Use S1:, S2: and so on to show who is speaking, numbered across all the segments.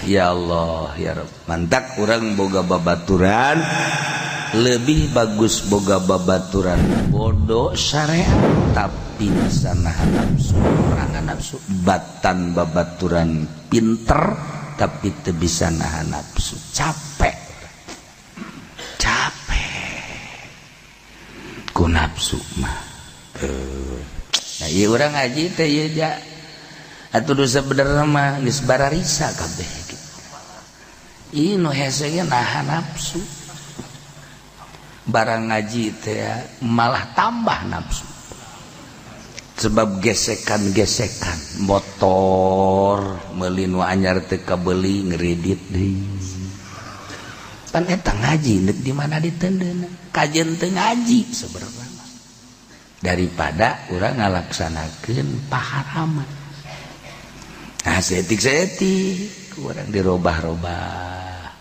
S1: ya Allah ya Rabb mantak urang boga babaturan lebih bagus boga babaturan bodoh syariat tapi bisa nahan nafsu orang nafsu batan babaturan pinter tapi teu bisa nahan nafsu capek ku nafsu mah nah ieu urang ngaji teh ieu ja atuh dosa bener mah geus bararisa kabeh gitu ieu nu hese ge nahan nafsu barang ngaji teh malah tambah nafsu sebab gesekan-gesekan motor meuli nu anyar teu kabeuli ngredit deui pan eta ngaji neuk di mana ditendeuna kajen teu ngaji sebenarnya daripada urang ngalaksanakeun paharaman nah setik-setik urang dirobah-robah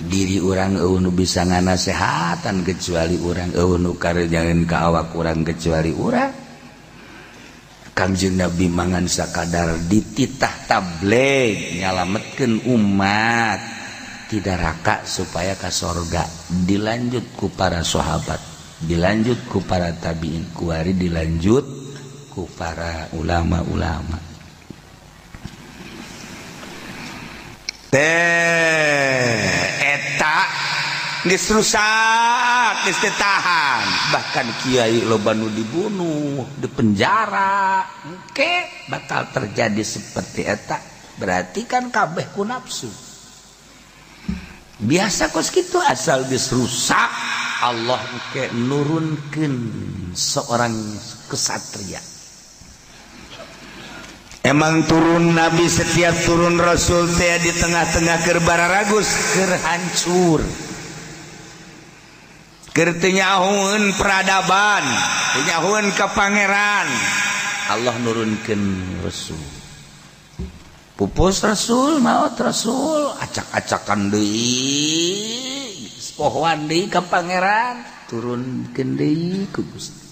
S1: diri orang nu bisa nganasehatan kecuali orang nu karejangan ka awak urang kecuali urang Kangjeng Nabi mangan sakadar dititah tabligh nyalametkeun umat tidak raka supaya ka sorga dilanjut ku para sahabat dilanjut ku para tabiin kuari dilanjut ku para ulama-ulama eta geus rusak geus teu tahan bahkan kiai loba nu dibunuh di penjara engke bakal terjadi seperti eta berarti kan kabeh ku nafsu biasa kos kitu asal geus rusak Allah engke nurunkeun seorang kesatria emang turun Nabi setiap turun Rasul teh di tengah-tengah keur bararagus keur hancur keur teu nyahoeun peradaban teu nyahoeun ka pangeran Allah nurunkeun Rasul pupus Rasul maot Rasul acak-acakan deui pohoan deui ka pangeran turunkeun deui ku Gusti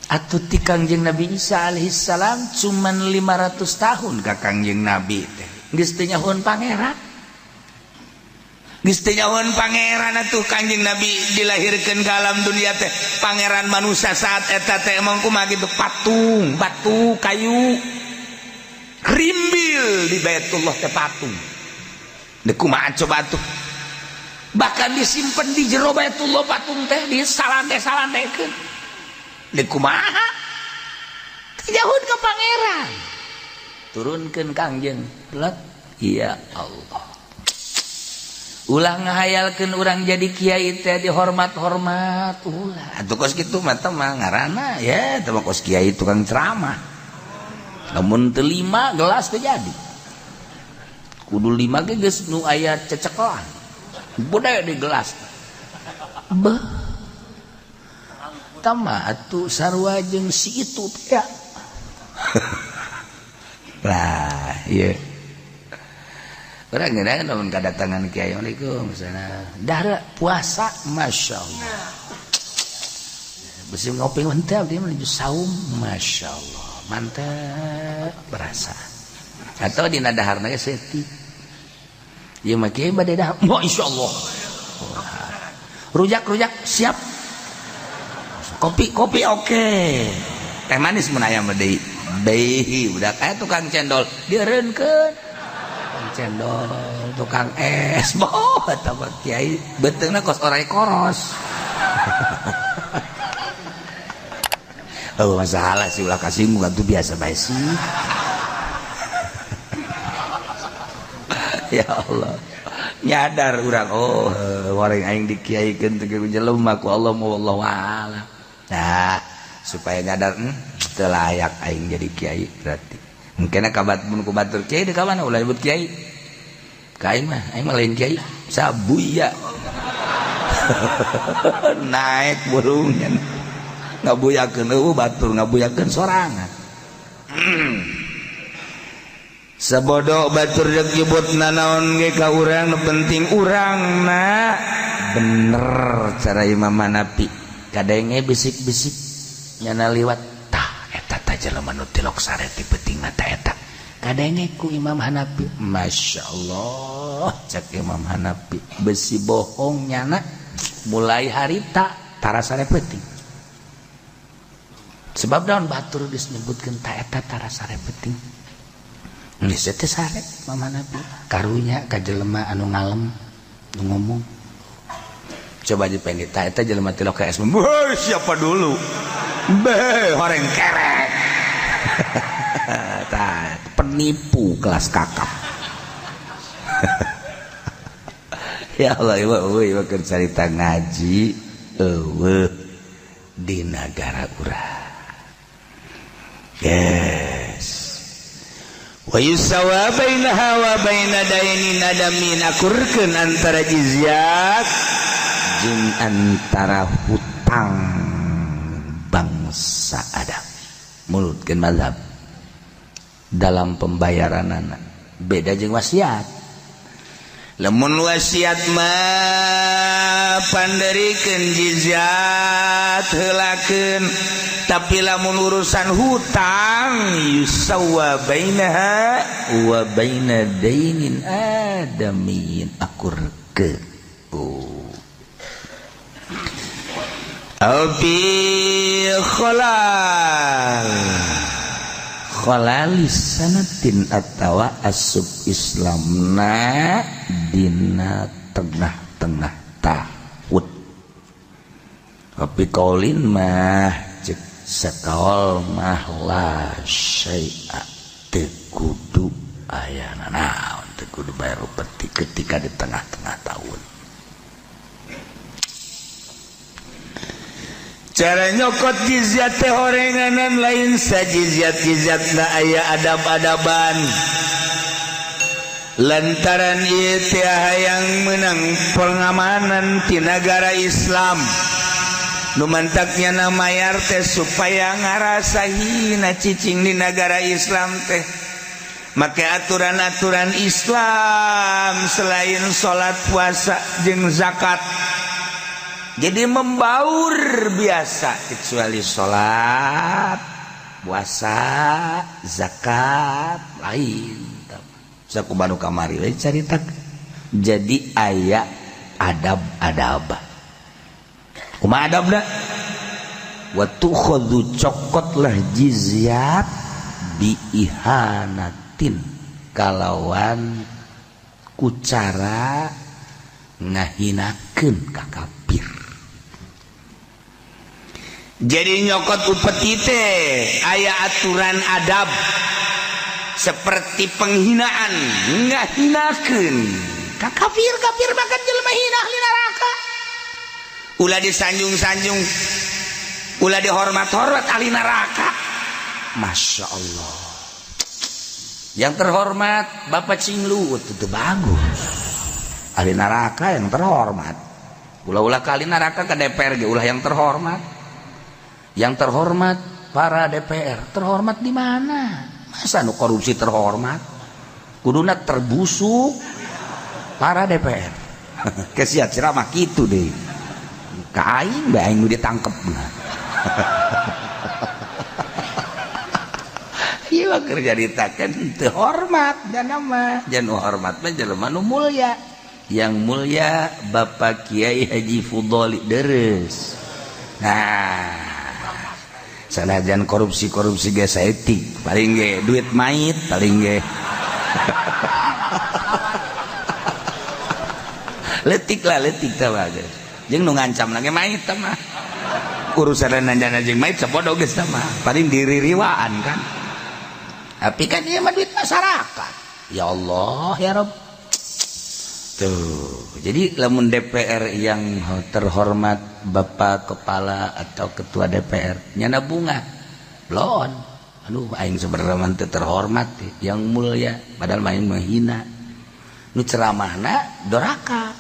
S1: atuh ti Kangjeng Nabi Isa alaihissalam cuman 500 tahun ka Kangjeng Nabi teh geus teu nyahoeun pangeran geus teu nyahoeun pangeran atuh Kangjeng Nabi dilahirkeun ka alam dunia teh pangeran manusia saat eta teh emang kumaha kitu patung batu kayu rimbil di Baitullah teh patung deuk kumaha coba atuh bahkan disimpen di jero Baitullah patung teh di salande-salandekeun deuk kumaha jauh ke pangeran turunkeun Kangjeng let ya Allah ulah ngahayalkeun urang jadi kiai teh dihormat-hormat ulah atuh kos kitu mah teh ngaranna ya teh kos kiai tukang ceramah lamun teu 5 gelas teh jadi kudu 5 ge geus nu aya cecekelan budaya di gelas beuh tama atuh sarua jeung si itu teh lah ieu urang geuna lamun kadatangan kiai Assalamualaikum misalna dahar puasa masyaallah beusi ngopi mantap dia menuju saum masyaallah mantap berasa atau dina daharna ge setik ieu mah kiai bade dahar masyaallah rujak siap kopi oke. Teh manis mun aya mah deui. Deui budak aya tukang cendol dieureunkeun. Tukang cendol, tukang es. Boh eta mah kiai beuteungna kos orai koros. Oh masalah sih ulah kasinggung atuh biasa bae sih. Ya Allah. Nyadar urang oh wareng aing dikiaikeun teh ku jelema ku Allah mah wallahu a'lam. Nah, supaya nyadar teu layak aing jadi kiai berarti. Mungkin kabat mun ku batur kiai deuk ka mana ulah nyebut kiai. Ka aing mah lain kiai, sabuya. Naik burungnya. Ngabuyakeun eueuh batur ngabuyakeun sorangan. Sabodo batur deuk nyebutna naon ge ka urang nu penting urangna bener cara Imam Hanafi. Kadenge bisik-bisik nyana liwat tah eta tah jelema nu tilok sare ti peuting mata eta kadengeku Imam Hanafi. Masya Allah, cek Imam Hanafi besi bohong nyana mulai harita tarasa repeting. Sebab daun batur disebutkan taeta tarasa repeting. Ini teh sare Imam Hanafi karunya ka jelema anu ngalem nu ngomong. Coba dipendit taeta jelema ti loka es. Siapa dulu? Horeng kerek. Penipu kelas kakap. Ya Allah, ieu keur carita ngaji eueuh di negara urang. Yes. Wa yusawa bainaha wa baina daini nadamin, akurkeun antara jizyat jeung antara hutang bangsa Adam. Mulutkeun mazhab dalam pembayaran anak beda jeung wasiat. Lamun wasiat mah panderikeun jizyat heulakeun, tapi lamun urusan hutang yusawa bainaha wa baina dainin adamin, akurkeun. Abi khalalis sanatin atawa asub Islamna dina tengah-tengah tahun. Tapi kaulin mah cek sakaol mah la syai'a teu kudu ayana naon, teu kudu bayar upeti ketika di tengah-tengah tahun. Cara nyokot jizyat teh horenganan lain sajizyat-jizyatna aya adab-adaban. Lantaran ieu teh hayang menang pengamanan ti negara Islam. Nu mantaknya na mayar teh supaya ngarasahina cicing di negara Islam teh. Make aturan-aturan Islam selain salat, puasa jeung zakat. Jadi membaur biasa kecuali sholat, puasa, zakat lain. Saku baru kamari lain carita. Jadi aya adab-adab. Kumaha adabna? Wa tukhadhu cokotlah jizyat bi ihanatin kalawan kucara ngahinakeun ka kafir. Jadi nyokot upeti teh aya aturan adab seperti penghinaan, ngahinakeun ka kafir bahkan jelema hina ahli neraka. Ulah disanjung-sanjung, ulah dihormat-hormat ahli neraka. Masya Allah. Yang terhormat Bapak Cinglu itu bagus. Ahli neraka yang terhormat. Ulah-ulah ka ahli neraka ke DPR ge ulah yang terhormat. Yang terhormat para DPR, terhormat di mana? Masa nu korupsi terhormat? Kuduna terbusuk para DPR. Kesiat ceramah kitu deh. Ka aing bae aing nu ditangkep. Ieu mah keur jaritakeun teu hormat dan nama. Jangan hormat mah jelema nu mulya. Yang mulia Bapak Kiai Haji Fudoli Deres. Nah, sanajan korupsi ge saeutik, paling ge duit mait, paling ge letik teh bae. Jeung nu ngancam lagi mait teh mah. Urusan nanjana jeung mait sapodo geus teh mah, paling diririwaan kan. Tapi kan ieu mah duit masyarakat. Ya Allah, ya Rabb. Tuh, jadi lamun DPR yang terhormat Bapak Kepala atau Ketua DPR nyana bunga blon, aduh aing sebenarnya teu terhormat yang mulia padahal main menghina nu ceramahna doraka.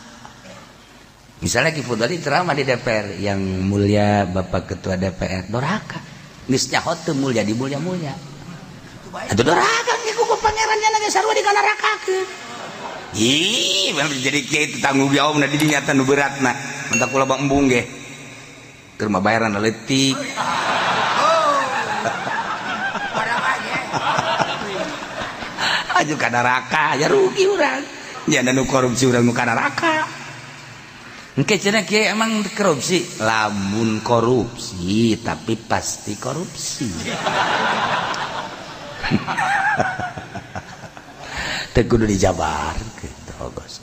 S1: Misalnya Ki Fudali ceramah di DPR yang mulia Bapak Ketua DPR doraka, geus nyaho teu mulia di mulia-mulia atuh doraka ge ku pangeran nyana ge sarua dikanarakakeun. Ih, jadi kiai tanggung jawabna di dinya teh nu beratna. Mentak kula bang embung ge. Keur mah bayaran leutik. aju ka neraka ya rugi urang nya nu korupsi urang nu ka neraka engke cenah kieu emang korupsi lamun korupsi tapi pasti korupsi teu kudu dijabar gitu Gos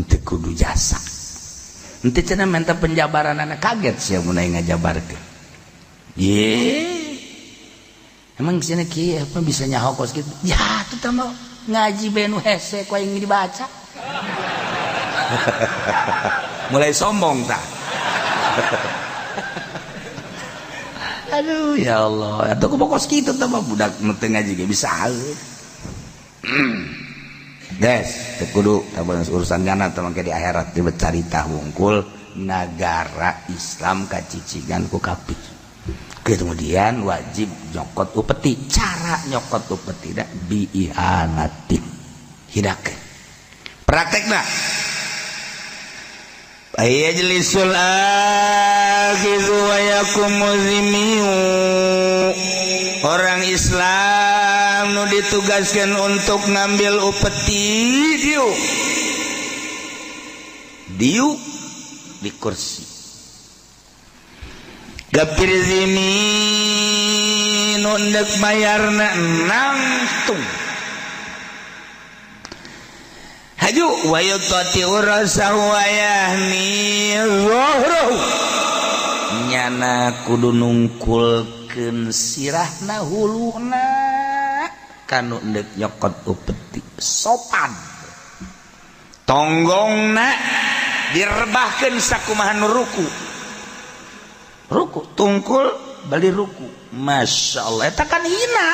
S1: teu kudu jasa ente cenah minta penjabaran anak kaget sia mun aing ngajabarkeun emang cenah kieu apa bisa nyahokos gitu ya tuh tama ngaji benu hese ku aing dibaca mulai sombong tah aduh ya Allah atuh kubokos kitu tah budak nu teu ngaji ge bisa guys teu kudu urusan jana teh mangke di akhirat teh carita wungkul nagara Islam kacicigan ku kafir kemudian wajib nyokot upeti cara nyokot upeti da biihanati hidakeun praktekna ayajlisul akhizu wa yakumuzimiu orang Islam nu ditugaskan untuk ngambil upeti diu di kursi gapir zimi nu endek bayarna nangtung haju wa yutati urasahu wa yahni zuhruhu nyana kudu nungkulkeun sirahna huluhna kanu endek nyokot upeti sopan tonggongna direbahkeun sakumaha nu ruku tungkul bali ruku Masya Allah eta kan hina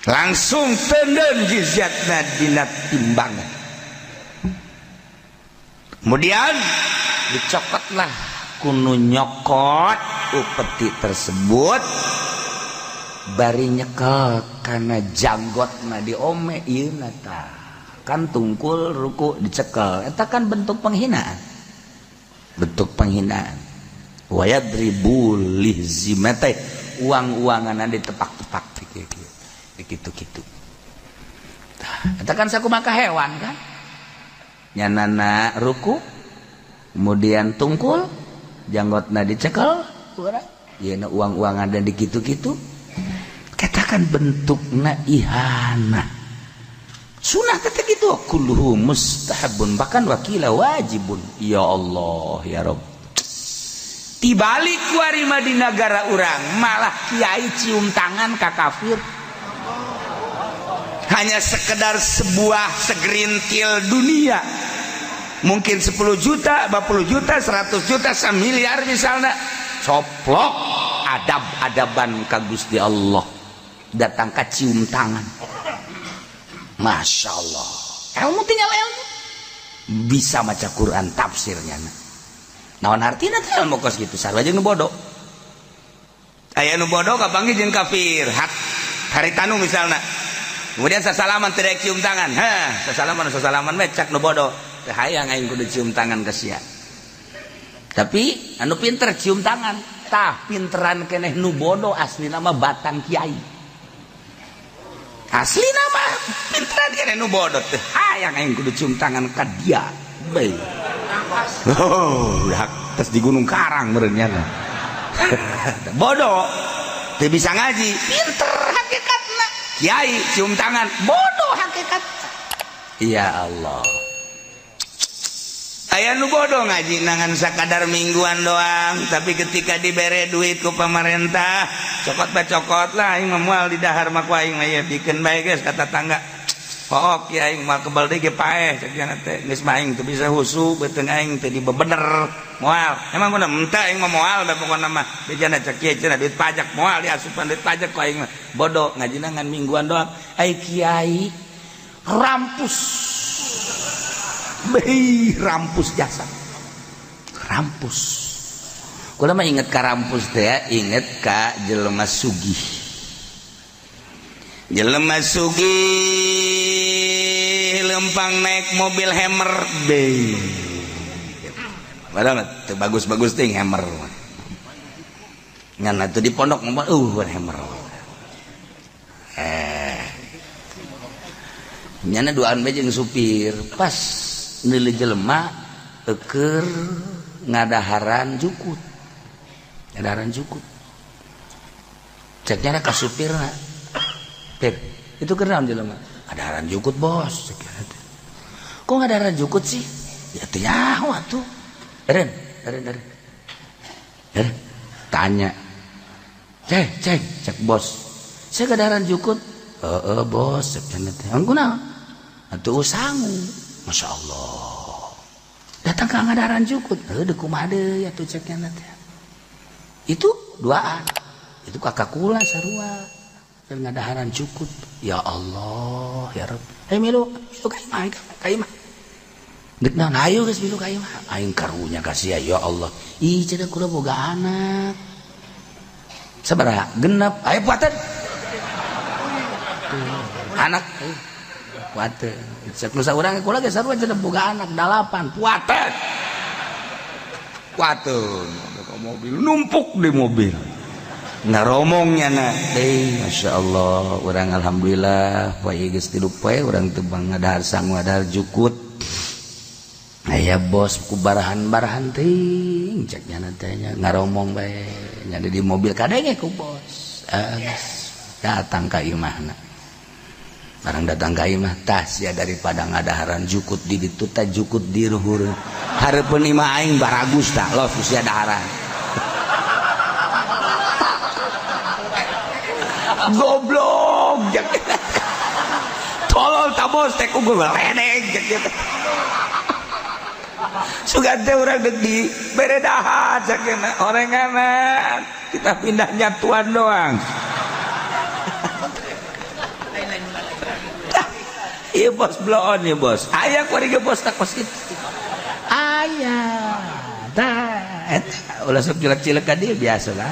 S1: langsung tenden jizyatna dina timbangan kemudian dicokotlah kunu nyokot upeti tersebut bari nyekel karena janggotna diome ieu tah kan tungkul ruku dicekel eta kan bentuk penghinaan wayadribu lihzimate uang-uangan ditepak-tepak gitu eta kan sakumaha hewan kan nyanana ruku kemudian tungkul janggotna dicekel urang yeuna uang-uangan dan dikitu-kitu katakan bentukna ihana sunah kata gitu kulluhu mustahabun bahkan wakila wajibun ya Allah ya Rabb tibalik warima di negara urang malah kiai cium tangan ka kafir hanya sekedar sebuah segerintil dunia mungkin 10 juta 50 juta 100 juta 1 miliar misalnya coplok adab-adaban ka Gusti Allah datang ka cium tangan Masya Allah ilmu tinggal ilmu bisa maca Quran tafsirnya naon artina teh ilmu kos gitu sarua jeung nu bodoh aya nu bodoh kapanggih jeung kafir haritanu misalna kemudian sasalaman teu cium tangan sasalaman we cak nu bodoh teu hayang aing kudu cium tangan ka sia tapi anu pinter cium tangan tah pinteran keneh nu bodoh aslina mah batang kiai aslina mah pinteran keneh nu bodoh teh hayang aing kudu cium tangan ka dia bae udah tes di Gunung Karang merenya bodoh teu bisa ngaji pinter hakikatna kiai cium tangan bodoh hakikat ya Allah aya nu bodoh ngaji nangan sakadar mingguan doang tapi ketika dibere duit ku pemerintah cokot lah aing moal di dahar mah ku aing mah ya bikin bae guys kata tangga pok ya aing mah kebal deui ge paeh ceukna teh geus mah aing teu bisa husu beuteung aing teu dibebener moal emang kunaon henteu aing mah moal da pokona mah bejana cek kieu cenah duit pajak moal diasupan duit pajak ku aing mah bodoh ngaji nangan mingguan doang ai kiai rampus rampus jasa rampus kula mah inget ka rampus teh ya inget ka jelema sugih lempang naik mobil Hammer be padahal teu bagus-bagus teh Hammer ngan atuh di pondok mah Hammer nyana duaan bae jeung supir pas neuleuh jelema keur ngadaharan jukut cek nyana ka supirna Pep itu keur naon jelema ngadaharan jukut bos cek nyana teh kok ngadaharan jukut sih ya teh nyaho atuh Eren tanya cek bos saya ngadaharan jukut bos cek nyana teh angku naon atuh sangu Masya Allah datang ke ngadaharan jukut deuk kumaha deui atuh cek nyana teh itu duaan itu kakak kula sarua keur ngadaharan jukut ya Allah ya Rabb milu ka imah deuk naon hayu geus milu ka imah aing karunya kasih ya Allah ih cenah kula boga anak sabaraha genep aya puateun anak puateun cek nu saurang kula ge sarua cenah boga anak 8 puateun mobil numpuk di mobil ngaromongnya na Masya Allah orang alhamdulillah poe geus 3 poe urang teu ngadahar sangu ngadahar jukut aya bos ku barahan-barahan teuing cek nya teh ngaromong bae nya di mobil kadenge ku bos datang ka imahna barang datang ka imah tah sia daripada ngadaharan jukut di ditu teh jukut di luhur hareupeun imah aing baragus tah los sia daharan goblok jak tolol tabos teh ku ledeg jak sugan teh urang deuk di beredahan sakena orenganan kita pindah nyatuan doang iya bos bloon ya bos aya kuari ge bos tak kos itu aya tah eta ulah sok cilek-cilek ka dieu biasalah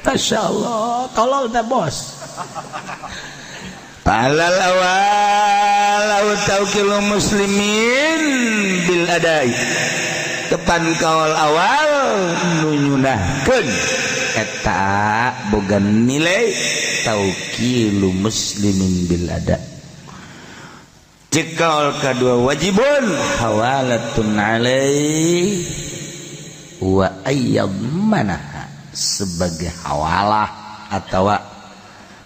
S1: Masya Allah tolol dah bos palalawal tauqil muslimin bil adai depan kaul awal nunyunahkeun eta boga nilai tauqil muslimin bil ada cekaul kadua wajibun hawalatun alai wa ayyamana sebagai hawalah atau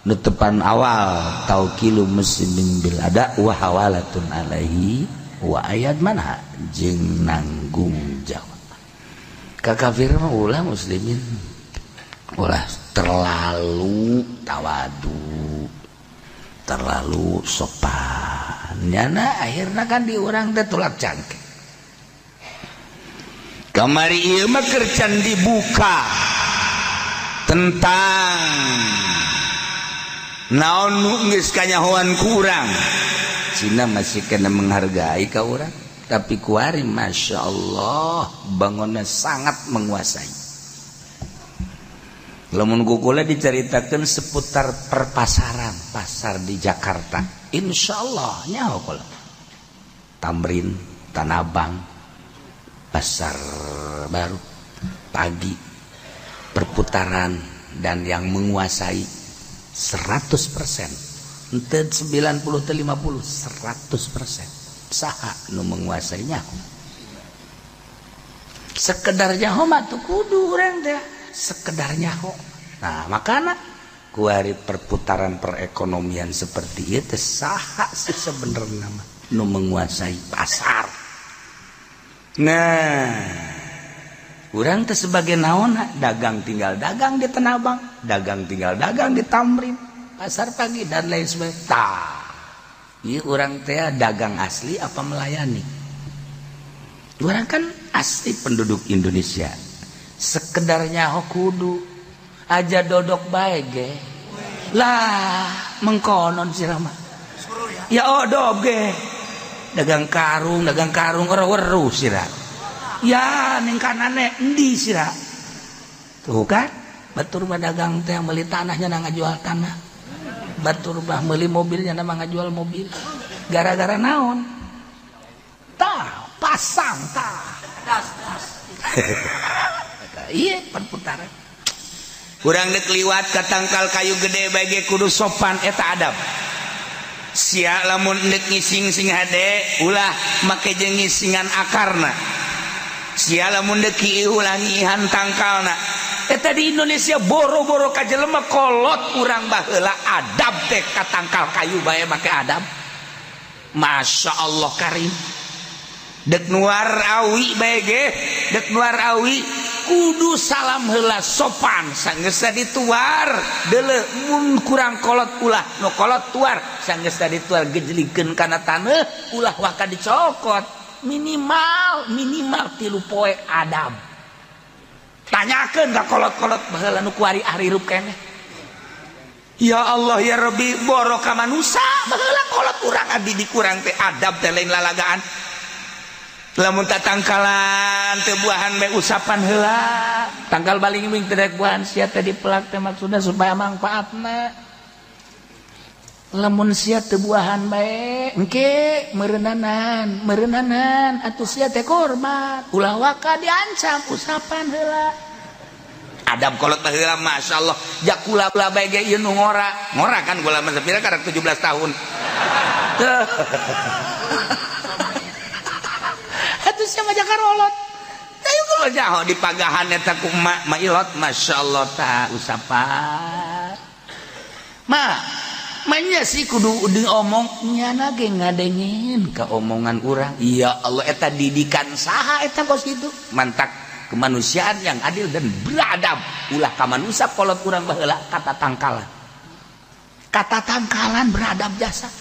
S1: nutupan awal tauqilu muslimin bil ada wa hawalatun alaihi wa ayat mana jeung nanggung jawab kakafir mah ulah muslimin ulah terlalu tawadu terlalu sopan nyana akhirna kan di urang teh tulak cangkeh kamari ieu mah keur can dibuka tentang naon nu geus kanyahoan ku urang cina masih kena menghargai ka urang tapi kuari Masya Allah bangunnya sangat menguasai lamun kukula diceritakan seputar perpasaran pasar di Jakarta Insya Allah nyaho kula Tamrin Tanabang pasar baru pagi perputaran dan yang menguasai 100% ente 90 atau 50 100% saha nu menguasainya sekedarnya ho mah tuh kudu urang teh sekedarnya ho nah makana kuari perputaran perekonomian seperti itu saha sih sebenarnya mah nu menguasai pasar nah urang teh sebagai naon dagang tinggal dagang di Tanabang dagang tinggal dagang di Tamrin pasar pagi dan lain sebagainya tah ieu urang teh dagang asli apa melayani urang kan asli penduduk Indonesia sekedarnya ho kudu aja dodok bae ge lah mengkonon sirah mah ya odog ge dagang karung weru sirah ya ning kanane endi sira tuh kan batur mah dagang teh meuli tanahnya na ngajual tanah batur mah meuli mobilnya na ngajual mobil gara-gara naon tah pasang tah das iya perputaran kurang dekliwat ke tangkal kayu gede bagi kudu sopan eta adab sia lamun dek ngising sing hade ulah make jeung ngisingan akarna sia lamun dek ulangihan tangkalna eta di Indonesia boro-boro ka jelema kolot urang baheula adab teh ka tangkal kayu bae make adab Masya Allah karim dek nuar awi bae ge dek nuar awi kudu salam heula sopan sanggeus dituar deuleu mun kurang kolot ulah nu kolot tuar sanggeus dituar gejlikeun kana taneuh ulah waka dicokot minimal 3 poe adab tanyakeun ka kolot-kolot baheula nu kuari arirup keneh ya Allah ya Rabbi boro ka manusa baheula kolot urang abdi dikurang teh adab teh lain lalagaan lamun tatangkalan teu buahan bae usapan heula tangkal baling ming teu daek buahan sia teh dipelak teh maksudna supaya manfaatna lamun sia teu buahan bae engke meureunnanan atuh sia teh korban ulah waka diancam usapan heula adab kolot baheula masyaallah jak kula bae ge ieu nu ngora kan kula mah sapira karek 17 tahun atuh mah jakarolot ayo kalau jaho di pagahan eta ku mailot masyaallah ta usapan manya sih kudu diomong nyana ge ngadengin ka omongan urang ya Allah eta didikan saha eta kos kitu mantak kemanusiaan yang adil dan beradab ulah ka manusia kolot urang baheula kata tangkalan beradab jasa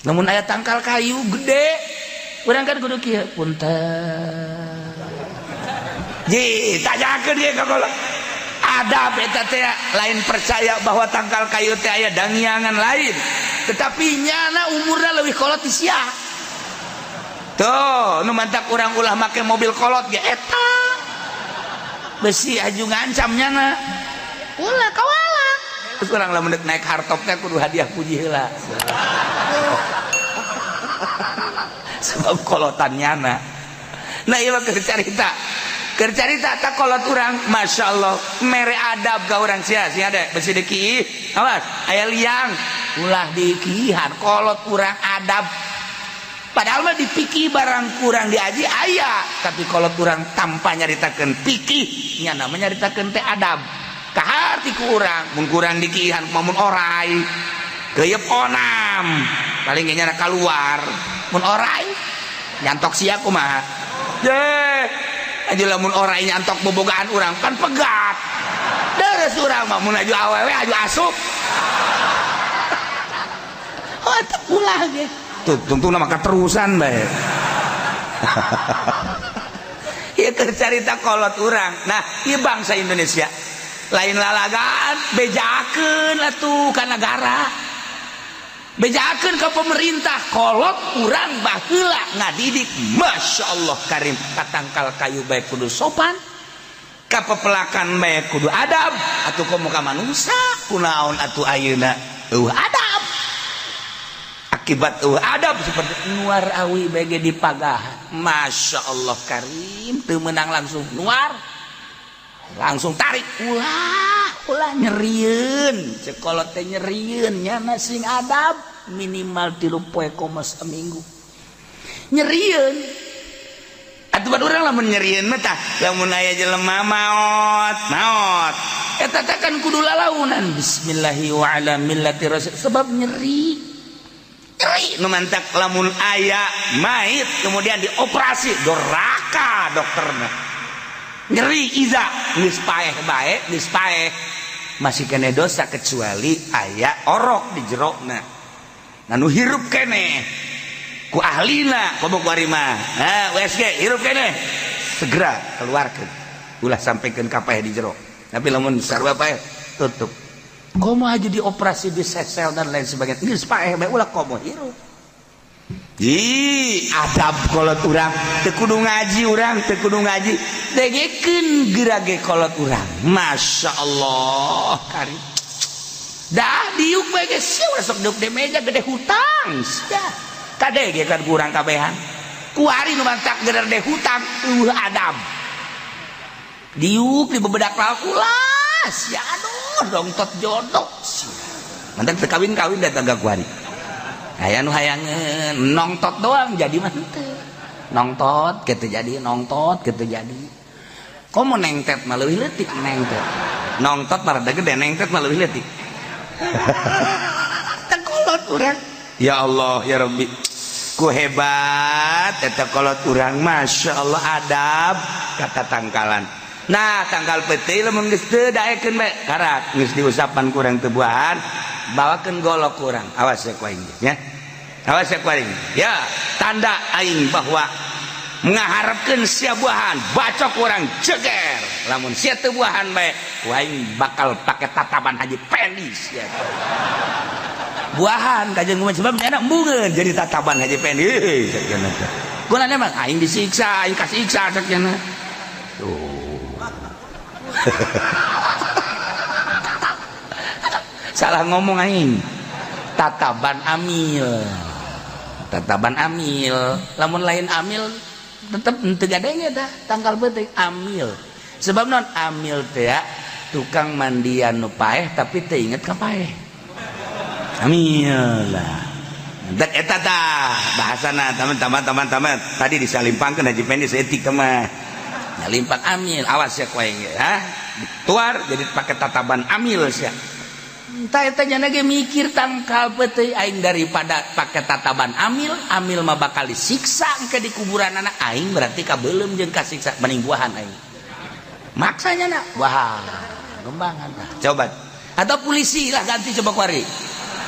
S1: namun aya tangkal kayu gede urang kan kudu kieu punten ji tanyakeun ieu ka kolot adab eta teh lain percaya bahwa tangkal kayu teh aya dangiangan lain tetapi nyana umurna leuwih kolot ti sia tuh nu mantak urang ulah make mobil kolot ge eta besi aju ngancam nyana ulah kawala terus urang lamun naik hardtop teh kudu hadiah puji heula sebab kolotan nyana nah iya mah cerita tak kolot urang Masya Allah mere adab ka urang sia ada besi deki awas aya liang ulah dikihan kolot urang adab padahal mah dipiki barang kurang diaji aya tapi kolot urang tanpa nyaritakeun pikih nya namanya nyaritakeun teh adab ka hati ku urang mun kurang dikihan mun orai geuyeub onam paling ge nyana kaluar mun orai nyantok sia kumaha ye aja lamun orai nyantok bobogaan urang kan pegat deres urang mah mun aju awewe aju asup oh teu ulah ge tuh tungtungna mah keterusan bae ieu keur carita kolot urang nah ieu bangsa Indonesia lain lalagaan bejakeun atuh ka negara bejakeun ke pemerintah kolot urang baheula ngadidik Masya Allah karim katangkal kayu bae kudu sopan kapepelakan bae kudu adab atuh komo ka manusia kunaon atuh ayeuna adab akibat adab seperti nuar awi bae ge dipagahan Masya Allah karim teu meunang langsung nuar langsung tarik ulah nyerieun cekolot teh nyerieun nyana sing adab minimal 3 poe koma seminggu nyerieun atuh ban urang lamun nyerieun mah tah lamun aya jelema maot eta teh kan kudu lalaunan bismillahi wa ala millati rasul sebab nyeri nu mantak lamun aya mait kemudian dioperasi doraka dokterna nyeri iza geus paeh bae geus paeh masih kene dosa kecuali aya orok di jerona anu hirup kene ku ahlina komo ku ari mah USG hirup kene segera keluarkeun ulah sampaikeun ka paeh di jero tapi lamun sarua paeh tutup komo aja dioperasi di sesel dan lain sebagainya geus paeh bae ulah komo hirup adab kolot urang teu kudu ngaji urang teu kudu ngaji degekeun gerage kolot urang Masya Allah karim dah diuk bae ge sieu sok diuk di meja gede hutang sia kadege kan kurang kabehan ku ari nu mantak gede hutang adab diuk di bebedak lauk ulah sia aduh dongtot jodoh mantek teu kawin-kawin da tangga kuari aya nu hayangeun nongtot doang jadi mah henteu nongtot kitu jadi nongtot kitu jadi komo nengtet mah leuwih leutik nengtet nongtot parada gede nengtet mah leuwih leutik kolot urang ya Allah ya Rabbi ku hebat eta kolot urang Masya Allah adab kata tangkalan nah tangkal peti lamun geus teu daekeun bae karak geus diusapan kurang teu buahan bawakeun golok kurang awas ya ku aing ya awas ya ku aing ya tanda aing bahwa ngaharepkeun sia buahan bacok urang jeger lamun sia teu buahan bae ku aing bakal pake tataban Haji Pendi sia buahan kajeng kumaha sebab nya embungeun jadi tataban Haji Pendi sakjana teh gunana mah aing disiksa aing kasiksa sakjana tuh salah ngomong aing tataban amil lamun lain amil tetep teu gadenge dah tangkal beuteung amil sebab non amil teh ya tukang mandian nu paeh tapi teu inget ka paeh amil lah dak eta tah bahasana teman-teman tadi disalimpangkeun Haji Pendi seetik mah nyalimpang amil awas ya kuaing ya tuar jadi pakai tataban amil sia entah eta nya ge mikir tangkal peuting aing daripada pakai tataban amil mah bakal disiksa ke di kuburan anak aing berarti kabeulem jeung kasiksa mending buahan aing maksanya na wah gembangan coba atau polisi lah ganti coba kuari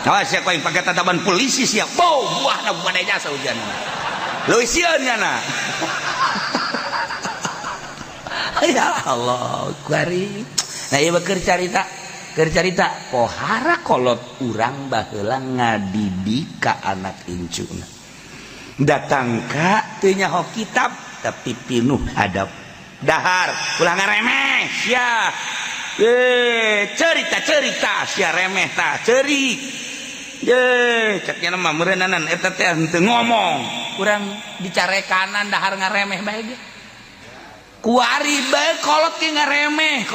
S1: awas ya kuaing pakai tataban polisi siap bow buahna bukan jasa hujan leuwih sieun nya na ya Allah kuari nah ieu keur carita pohara kolot urang baheula ngadidik ka anak incuna datang ka teu nyaho kitab tapi pinuh adab dahar ulah ngaremeh sia cerita sia remeh tah ceurik cek nya mah meureunanan eta teh henteu ngomong urang dicarekanan dahar ngaremeh bae ge kuari bae kolot ge ngaremeh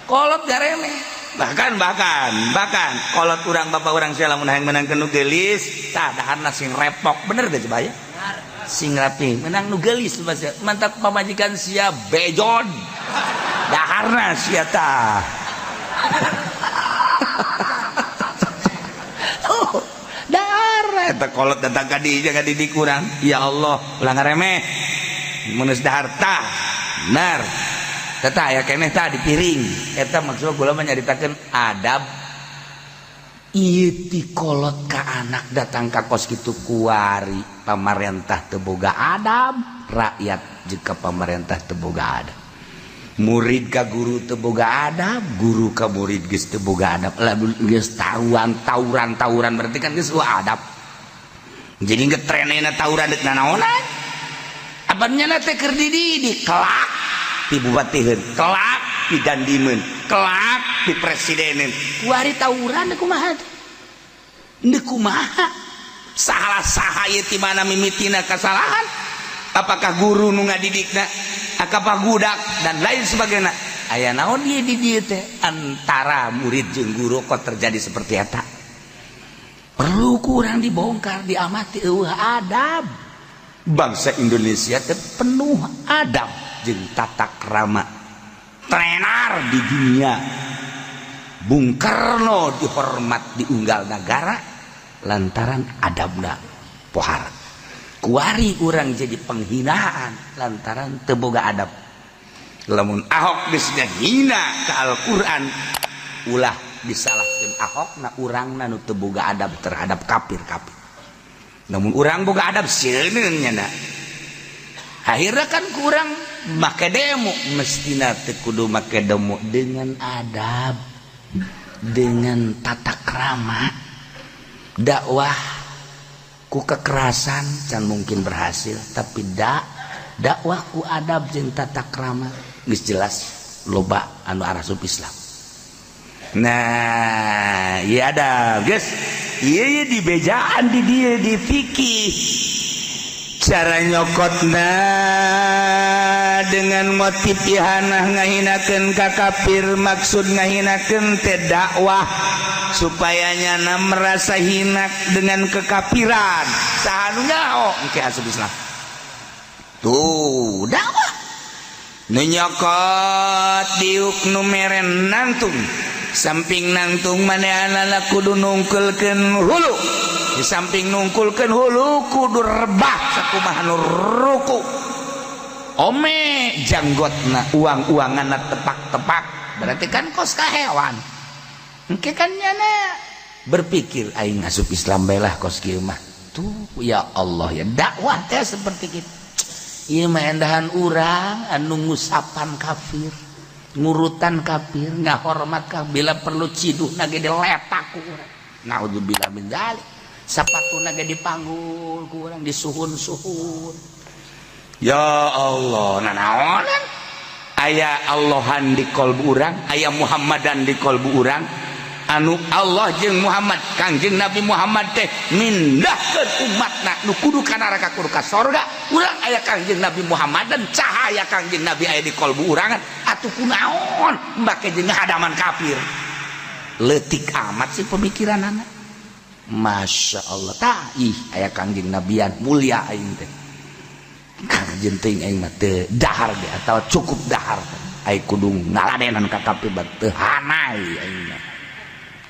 S1: kolot ngaremeh bahkan kolot urang bapak urang sia lamun hayang menangkeun nu geulis tah daharna sing repok bener gak coba ya sing rapi menang nu geulis mantap pamajikan sia bejon daharna sia tah dahar eta kolot datang ka dieu ngadidik urang ya Allah ulah ngaremeh mun geus dahar tah bener tah aya keneh tah di piring eta maksudna kula mah nyaritakeun adab ieu ti kolot ka anak datang ka kos kitu kuari pamarentah teu boga adab rakyat jeung ka pamarentah teu boga adab murid ka guru teu boga adab guru ka murid geus teu boga adab lamun geus tawuran berarti kan geus adab jadi ngetrenena tawuran deuk nanaonan abadnya teh keur dididik kelak di bupatieun kelak di dandimeun kelak di presideneun kuari tawuran kumaha deuk kumaha salah ieu ti mana mimitina kasalahan apakah guru nu ngadidikna apakah budak dan lain sebagainya aya naon ieu di dieu teh antara murid jeung guru kok terjadi seperti eta perlu kurang dibongkar diamati eueuh adab bangsa Indonesia teh penuh adab jeung tata krama tenar di dunia Bung Karno dihormat di unggal negara lantaran adabna pohara kuari urang jadi penghinaan lantaran teu boga adab lamun Ahok geus ngahina ka Al-Qur'an ulah disalahkeun Ahokna urangna nu teu boga adab terhadap kafir namun urang boga adab sieun nya na akhirnya kan kurang make demo mestina teu kudu make demo dengan adab dengan tata krama dakwah ku kekerasan can mungkin berhasil tapi dakwah ku adab jeung tata krama geus jelas loba anu arasup Islam nah ieu adab geus ieu di bejaan di dieu di fikih cara nyokotna dengan motif ihanah ngahinakeun ka kafir maksud ngahinakeun teh dakwah supaya nyana merasa hina dengan kekafiran saha nu nyaho engke asup Islam tuh dakwah nu nyokot diuk nu meren nangtung samping nangtung manehanana kudu nungkulkeun hulu di samping nungkulkeun hulu kudu rebah sakumaha nu ruku ome janggotna uang-uanganna tepak-tepak berarti kan kos ka hewan engke kan nyana berpikir aing ngasup Islam bae lah kos kieu mah tuh ya Allah ya dakwah teh seperti kitu ieu mah endahan urang anu ngusapan kafir ngurutan kafir ngahormat kafir bila perlu ciduhna ge diletak ku urang naudzubillah min dzalik sapatuna ge dipanggul ku urang disuhun-suhun ya Allah nanaonan aya Allahan di kolbu urang aya Muhammadan di kolbu urang anu Allah jeung Muhammad Kangjeng Nabi Muhammad teh mindahkeun umatna nu kudu ka neraka kudu ka sorga urang aya Kangjeng Nabi Muhammad dan cahaya Kangjeng Nabi aya di kolbu urangan atuh kunaon mbake jeung hadaman kafir leutik amat sih pemikiranana Masya Allah tah ih aya Kangjeng Nabian mulia aing teh Kangjeng teuing aing mah teu dahar ge atawa cukup dahar aing kudu ngaladenan ka kafir teu hanai aing mah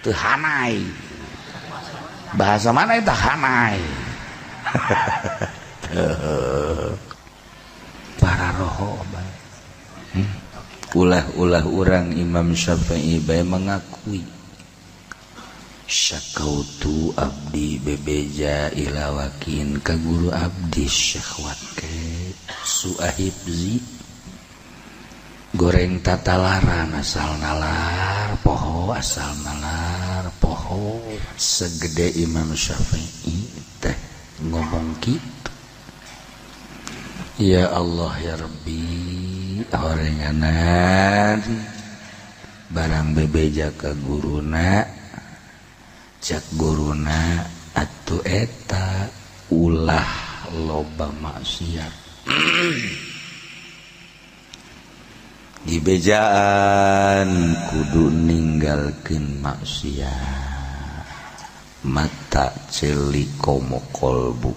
S1: teu hanai bahasa mana itu hanai para roho ulah orang Imam Syafi'i bae mengakui syakautu abdi bebeja ilawakin ka guru abdi syakhwat ke suahibzi goreng tatalaran asal nalar poho asal nalar poho segede Imam Syafi'i teh ngomong gitu ya Allah ya Rabbi horenganan barang bebeja ka guruna cak guruna atuh eta ulah loba maksiat dibejaan kudu ninggalkeun maksiat mata celi komo kolbu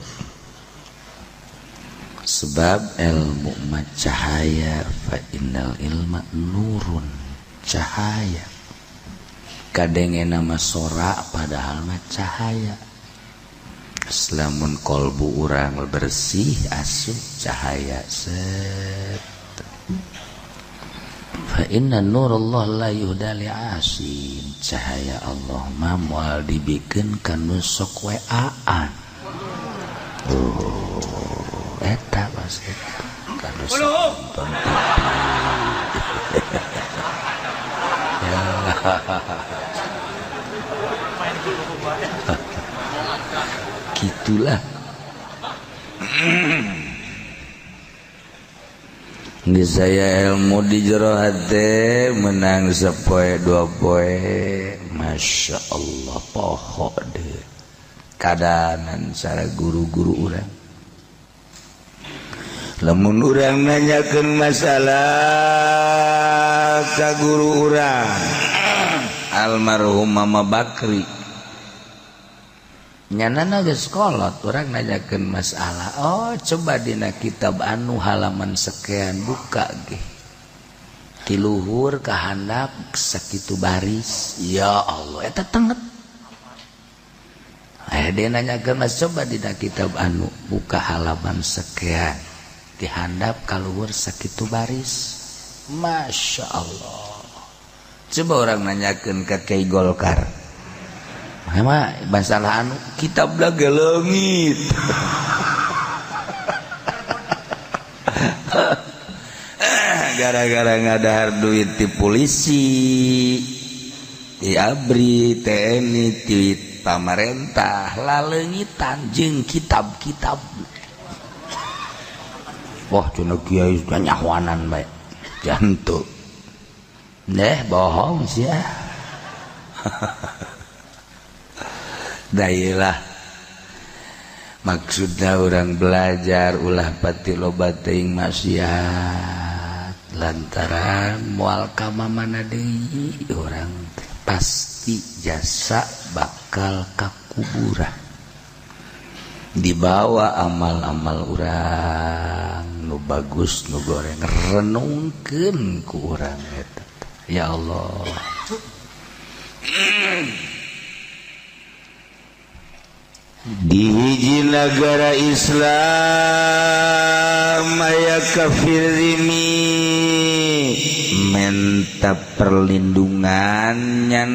S1: sebab ilmu mah cahaya fa innal ilma nurun cahaya kadenge nama sora padahal mah cahaya selamun kolbu urang bersih asup cahaya set fa inna nurallah la yuhda li asin cahaya Allah mah moal dibikeun kana sok weaan eta bas eta kana sok gitulah di saya ilmu di jero hati menang sepoe dua poe Masya Allah poho deh kadanan cara guru-guru urang lamun urang nanyakeun masalah ka guru urang almarhum Mama Bakri nyanana geus kolot urang nanyakeun masalah oh coba dina kitab anu halaman sekian buka ge ti luhur ka handap sakitu baris ya Allah eta tenget dia nanyakeun mas coba dina kitab anu buka halaman sekian ti handap ka luhur sakitu baris Masya Allah coba orang nanyakeun ka Kiai Golkar mah masalah anu kitab lage leungit gara-gara ngadahar duit ti polisi ti ABRI TNI ti pamarentah laleungitan jeung kitab-kitab wah cenah kiai nyahwanan bae jantu bohong sia dailah maksudna orang belajar ulah pati loba teuing maksiat lantaran moal ka mana deui urang pasti jasa bakal ka kuburan dibawa amal-amal urang nu bagus nu goreng renungkeun ku urang eta ya Allah. Di hiji negara Islam aya kafir zimi minta perlindungannya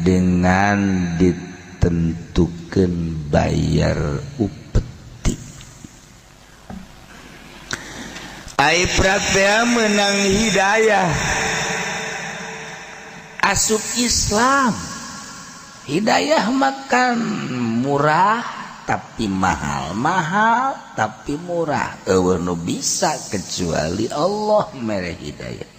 S1: dengan ditentukan bayar upeti. Ai praktek menang hidayah asup Islam. Hidayah makan murah tapi mahal tapi murah. Eueuh nu bisa kecuali Allah mere hidayah.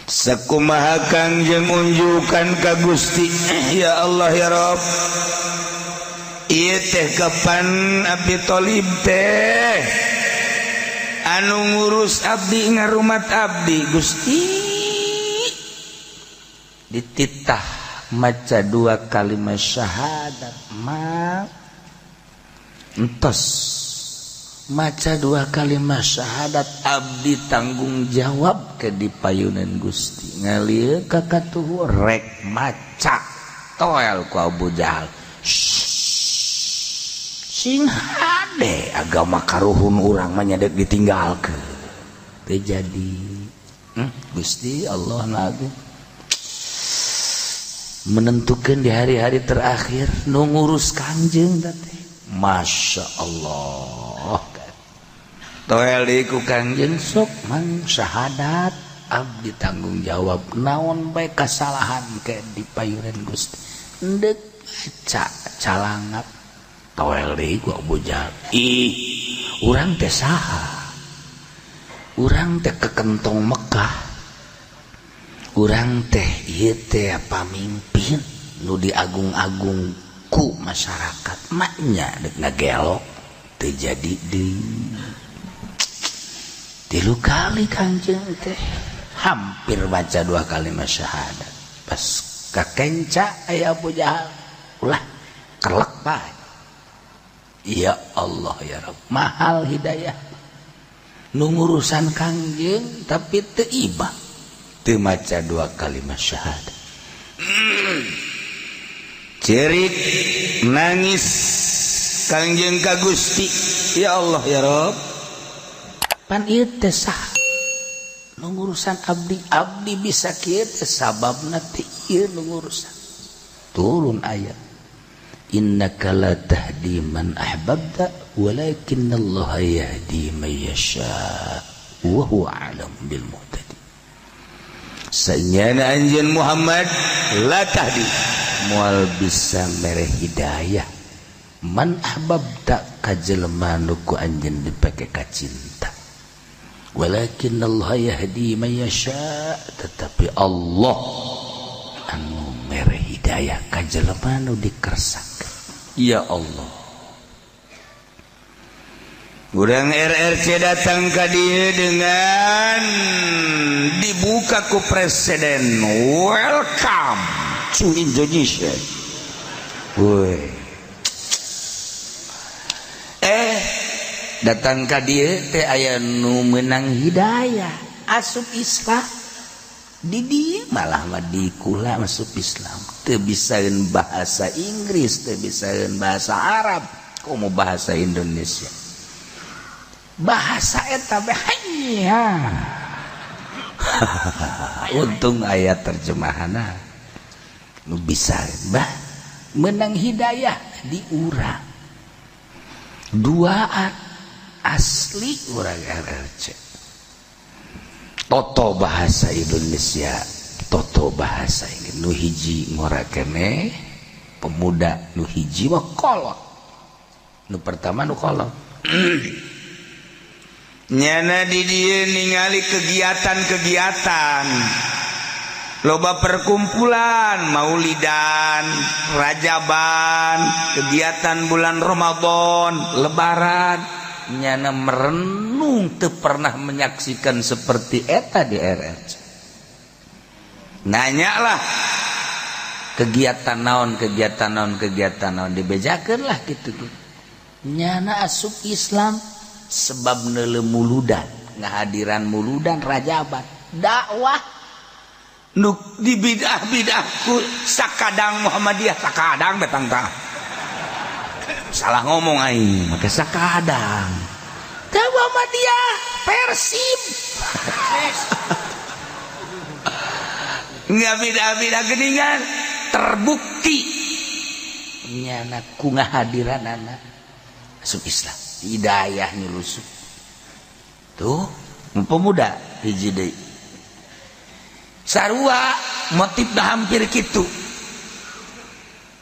S1: Sakumaha Kangjeng unjukan ka Gusti ya Allah ya Rabb. Ieu teh kapan Abi Thalib teh anu ngurus abdi ngarumat abdi Gusti dititah maca 2 kalimat syahadat entos maca 2 kalimat syahadat abdi tanggung jawab ke dipayunan Gusti ngalieu ka katuhu rek maca toel ku Abu Jahal sing hade agama karuhun urang mah nyadek ditinggalkeun teu jadi Gusti Allah lagu menentukan di hari-hari terakhir nu ngurus Kangjeng teh Masya Allah toel deui ku Kangjeng sok mang syahadat abdi tanggung jawab naon bae kasalahan ke dipayunan Gusti endek baca calangap toel deui ku Abu Jahal ih urang teh saha urang teh kekentong Mekah urang teh ieu teh pamimpin nu diagung-agung ku masyarakat maknya dek ngagelok teu jadi deui 3 kali Kangjeng teh hampir baca 2 kalimat syahadat pas kakenca aya Abu Jahal ulah kelek bae ya Allah ya Rabb mahal hidayah nu ngurusan Kangjeng tapi teu iba teu maca 2 kalimat syahadat cerik nangis Kangjeng ka Gusti ya Allah ya Rabb pan ieu teh saha nu ngurusan abdi bisa kieu teh sababna teh ieu nu ngurusan turun ayat innaka la tahdi man ahbabta walakinnallaha yahdi man yasha wa huwa a'lam bil muhtadin. Sanyana anjeun Muhammad la tahdi moal bisa mere hidayah man ahbabta ka jelema nu ku anjeun dipake ka cinta walakinnallaha yahdi man yasha tetapi Allah anu mere hidayah ka jelema nu dikersakeun ya Allah. Urang RRC datang ke dia dengan dibuka ku presiden welcome to Indonesia. Woi. Datang ke dia teh aya nu menang hidayah asup Islam. Di dia malah mah dikula masuk Islam. Teu bisaeun bahasa Inggris, teu bisaeun bahasa Arab, komo bahasa Indonesia. Bahasa eta bahaya. Untung ayat terjemahanna nu bisa menang hidayah di urang. Duaan asli urang RRC. Toto bahasa Indonesia, toto bahasa ini nu hiji ngorakene pemuda nu hiji mah kolot. Nu pertama nu kolot. Nyana di dia ningali kegiatan-kegiatan loba perkumpulan maulidan rajaban kegiatan bulan Ramadan lebaran nyana merenung teu pernah menyaksikan seperti eta di RRC. Nanyalah kegiatan naon dibejakeun lah kitu. Nyana asup Islam sebab neuleuh muludan, ngahadiran muludan rajabat, dakwah nu di bidah-bidah ku sakadang Muhammadiyah sakadang betang tah. Salah ngomong aing, make sakadang. Teh Muhammadiyah Persib. Nggak bidah-bidah geuningan terbukti nyana ku ngahadiran anak asup Islam. Hidayah nyulusup. Tuh, pemuda hiji deui. Sarua motifna hampir kitu.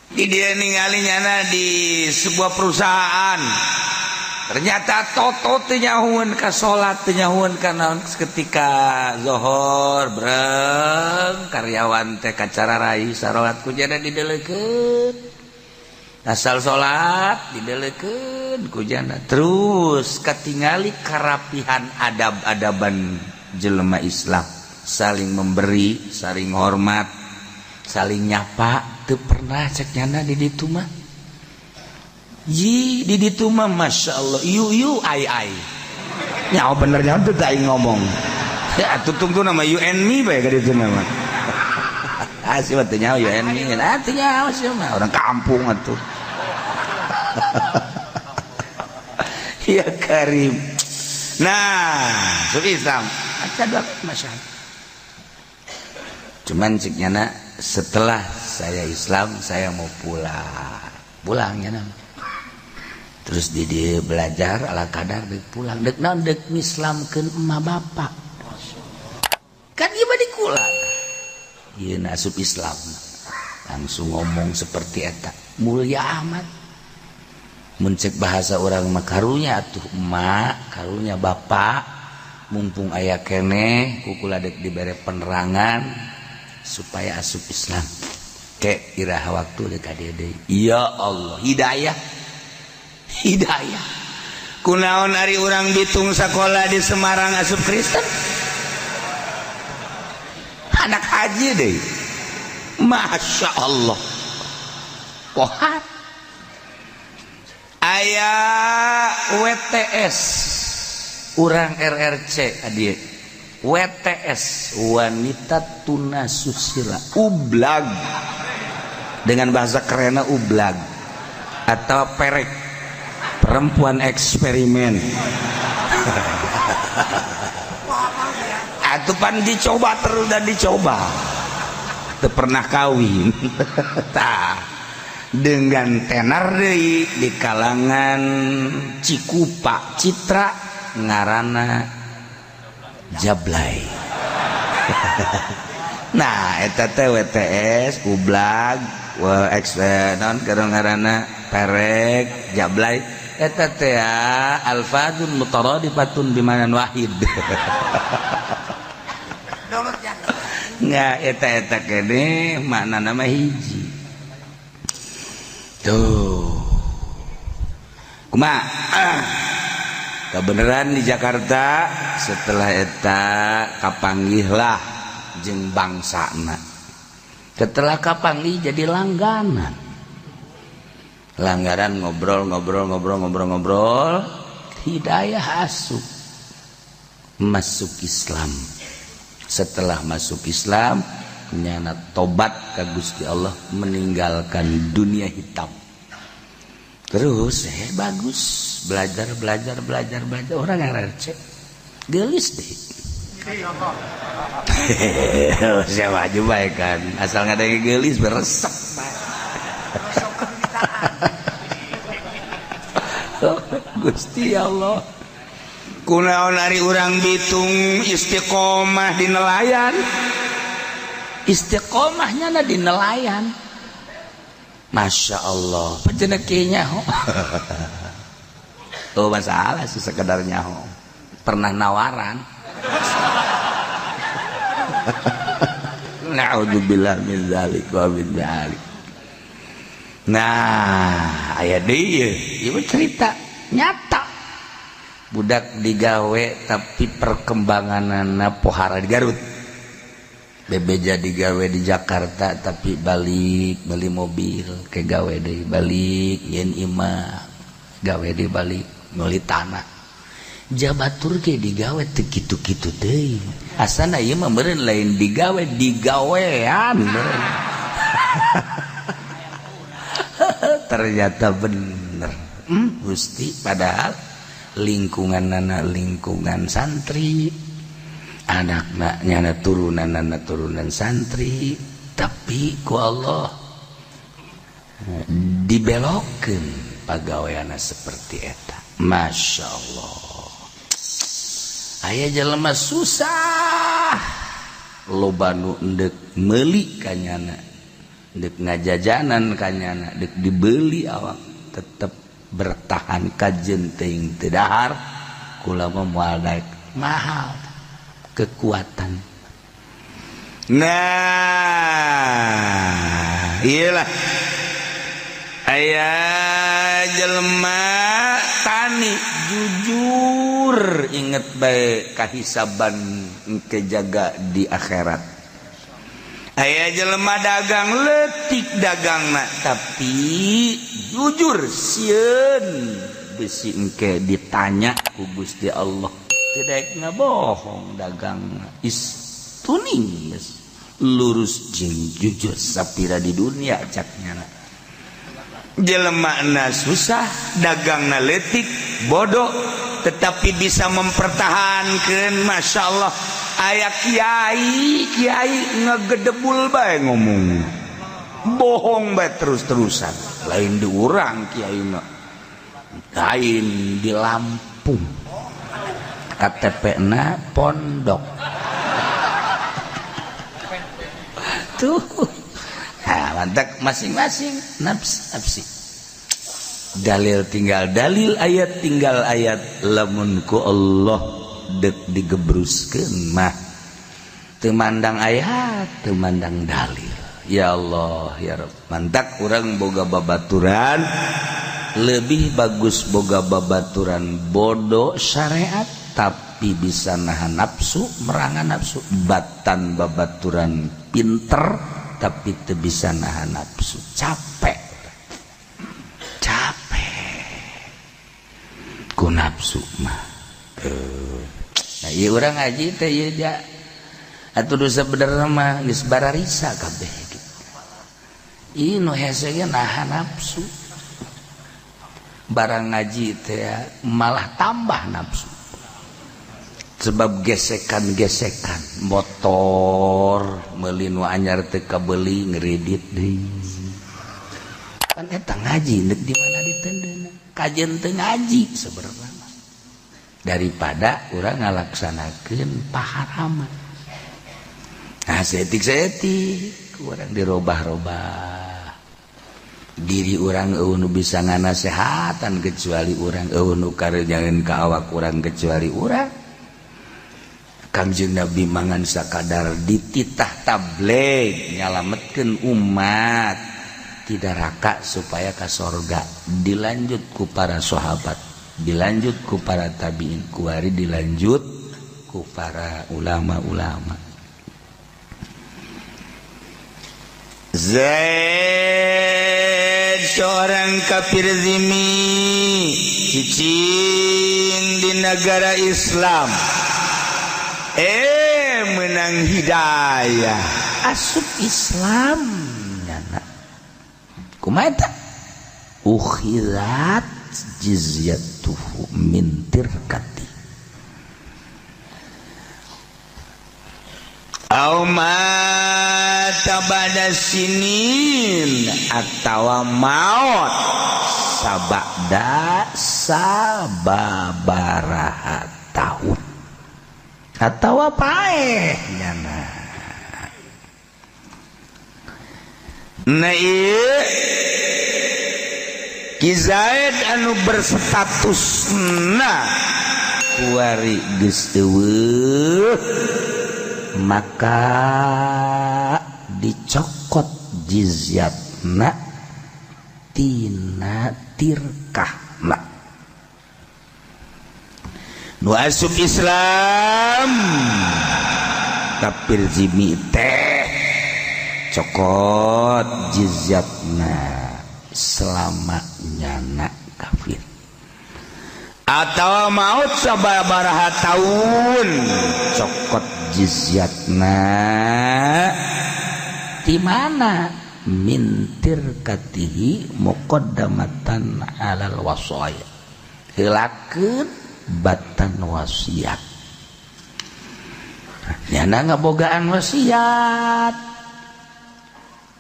S1: Di dia ninggalinya di sebuah perusahaan, ternyata toto teu nyahueun ka salat, teu nyahueun ka naon ketika zuhur breng karyawan teh kacara rai salat kujana dideleukeun, asal salat dideleukeun kujana, terus katingali karapihan adab-adaban jelema Islam, saling memberi, saling hormat, saling nyapa. Teu pernah cek nyana di ditu mah. Yi di ditu mah masyaallah you ai. Nya bener nya teu aing ngomong. Ya tutungtu nama you and me bae ka ditu mah. Asih mah teu nyaho you and me. Teu nyaho sih mah orang kampung atuh. Ya Karim. Nah, Islam ada masyaallah. Cuman cek nyana setelah saya Islam saya mau pulangnya nama. Terus dia belajar ala kadar dek pulang dek naon dek mislamkeun emak bapak. Kan ieu mah dikula. Ieu asup Islam. Langsung ngomong seperti eta. Mulia amat. Mun cek bahasa urang mah karunya atuh emak, karunya bapak. Mumpung aya keneh kukula dek dibere penerangan supaya asup Islam. Ke iraha waktu dekat dia. Ya Allah, hidayah. Kunaon ari urang bitung sakola di Semarang asup Kristen. Anak haji deh. Masya Allah. Pohat. Aya WTS. Urang RRC adieu. WTS, wanita tunasusila, ublag. Dengan bahasa kerennya ublag atau perek, perempuan eksperimen. Atupan dicoba terus dan dicoba, teu pernah kawin. Dengan tenar deui di kalangan Cikupa Citra ngarana Jablay. Nah eta teh WTS ublag non kadang-kadang perek Jablay eta teh alfadun mutaradifatun bimanan wahid. Nggak eta kene makna nama hiji tuh kumaha kebenaran di Jakarta setelah eta kapanggihlah jeung bangsana. Setelah kapanggih jadi langganan ngobrol hidayah asup masuk Islam. Setelah masuk Islam nyana tobat ka Gusti Allah meninggalkan dunia hitam. Terus bagus belajar orang RRC gelis deh. Siapa aja baik kan asal nggak ada yang gelis beresep. Gusti Allah kunaon ari urang bitung istiqomah di nelayan. Istiqomahnya na di nelayan. Masya Allah pejenekinya oh masalah sih sekedarnya pernah nawaran. Na'udzubillah min dzalik wa min dzalik. Nah aya deui ieu cerita nyata budak digawe tapi perkembanganana pohara di Garut. Bebeja digawe di Jakarta tapi balik beli mobil ke gawe deui balik yen imah gawe deui balik meuli tanah. Jabatur ge digawe teu kitu-kitu deui. Asana ieu mah meureun lain digawe digawean. Ternyata bener. Gusti padahal lingkunganna lingkungan santri. Anakna nyana turunan santri, tapi ku Allah dibelokkeun pagaweana seperti eta. Masya Allah. Aya jelema susah loba nu endek meuli kanyana, endek ngajajanan kanyana, endek dibeli awak tetep bertahan kajen teuing teu dahar kula mah moal daek mahal kekuatan. Nah, iyalah aya jelema tani jujur inget bae kahisaban engke jaga di akhirat. Aya jelema dagang leutik dagangna tapi jujur sieun besi engke ditanya ku Gusti Allah tidak ngabohong dagang tuning lurus jeung jujur sapira di dunia caknya. Jelemana susah dagangna leutik bodoh tetapi bisa mempertahankan. Masya Allah aya kiai ngegedebul bae ngomong bohong bae terus-terusan lain di urang kiai mah lain di Lampung KTP-na pondok tuh. Nah, mantap masing-masing nafsi. Dalil tinggal dalil, ayat tinggal ayat. Lamun ku Allah dek digebruskeun mah teu mandang ayat, teu mandang dalil. Ya Allah, ya Rabb. Mantap urang boga babaturan lebih bagus boga babaturan bodoh syariat tapi bisa nahan nafsu, merangan nafsu. Batan babaturan pinter tapi teu bisa nahan nafsu. Capek ku nafsu mah. Nah ieu urang ngaji teh ieu ja atuh sabenerna mah geus bararisa kabeh gitu. Ieu nu hese ge nahan nafsu. Barang ngaji teh malah tambah nafsu. Sebab gesekan-gesekan motor meuli nu anyar teu kabeuli ngredit deui. Kan eta ngaji neuk di mana ditendeuna. Kajian teu ngaji sebenarnya. Daripada urang ngalaksanakeun paharaman. Nah, setik-setik urang dirobah-robah. Diri urang eueuh nu bisa nganasehatan kecuali urang, eueuh nu karejangeun ka awak urang kecuali urang. Kangjeng Nabi mangan sakadar dititah tabligh nyalametkeun umat tidak raka supaya ka sorga, dilanjut ku para sahabat, dilanjut ku para tabiin, kuari dilanjut ku para ulama-ulama. Zaid seorang kafir zimmi cicing di negara Islam menang hidayah asup Islam nyana kumaha eta ukhirat jizyatuhu min tirkati au mata ba'da sinin atawa maut sabada sababaraha tahun atawa paeh nyana. Nah ieu Ki Zaid anu berstatusna kuari geus eueuh maka dicokot jizyatna tina tirkahna. nu asup Islam kafir zimmi teh cokot jizyatna selama nyana kafir atau maut sababaraha taun cokot jizyatna di mana mintir katihi muqaddamatan alal wasaya hilakeun batan wasiat nyana ngabogaan wasiat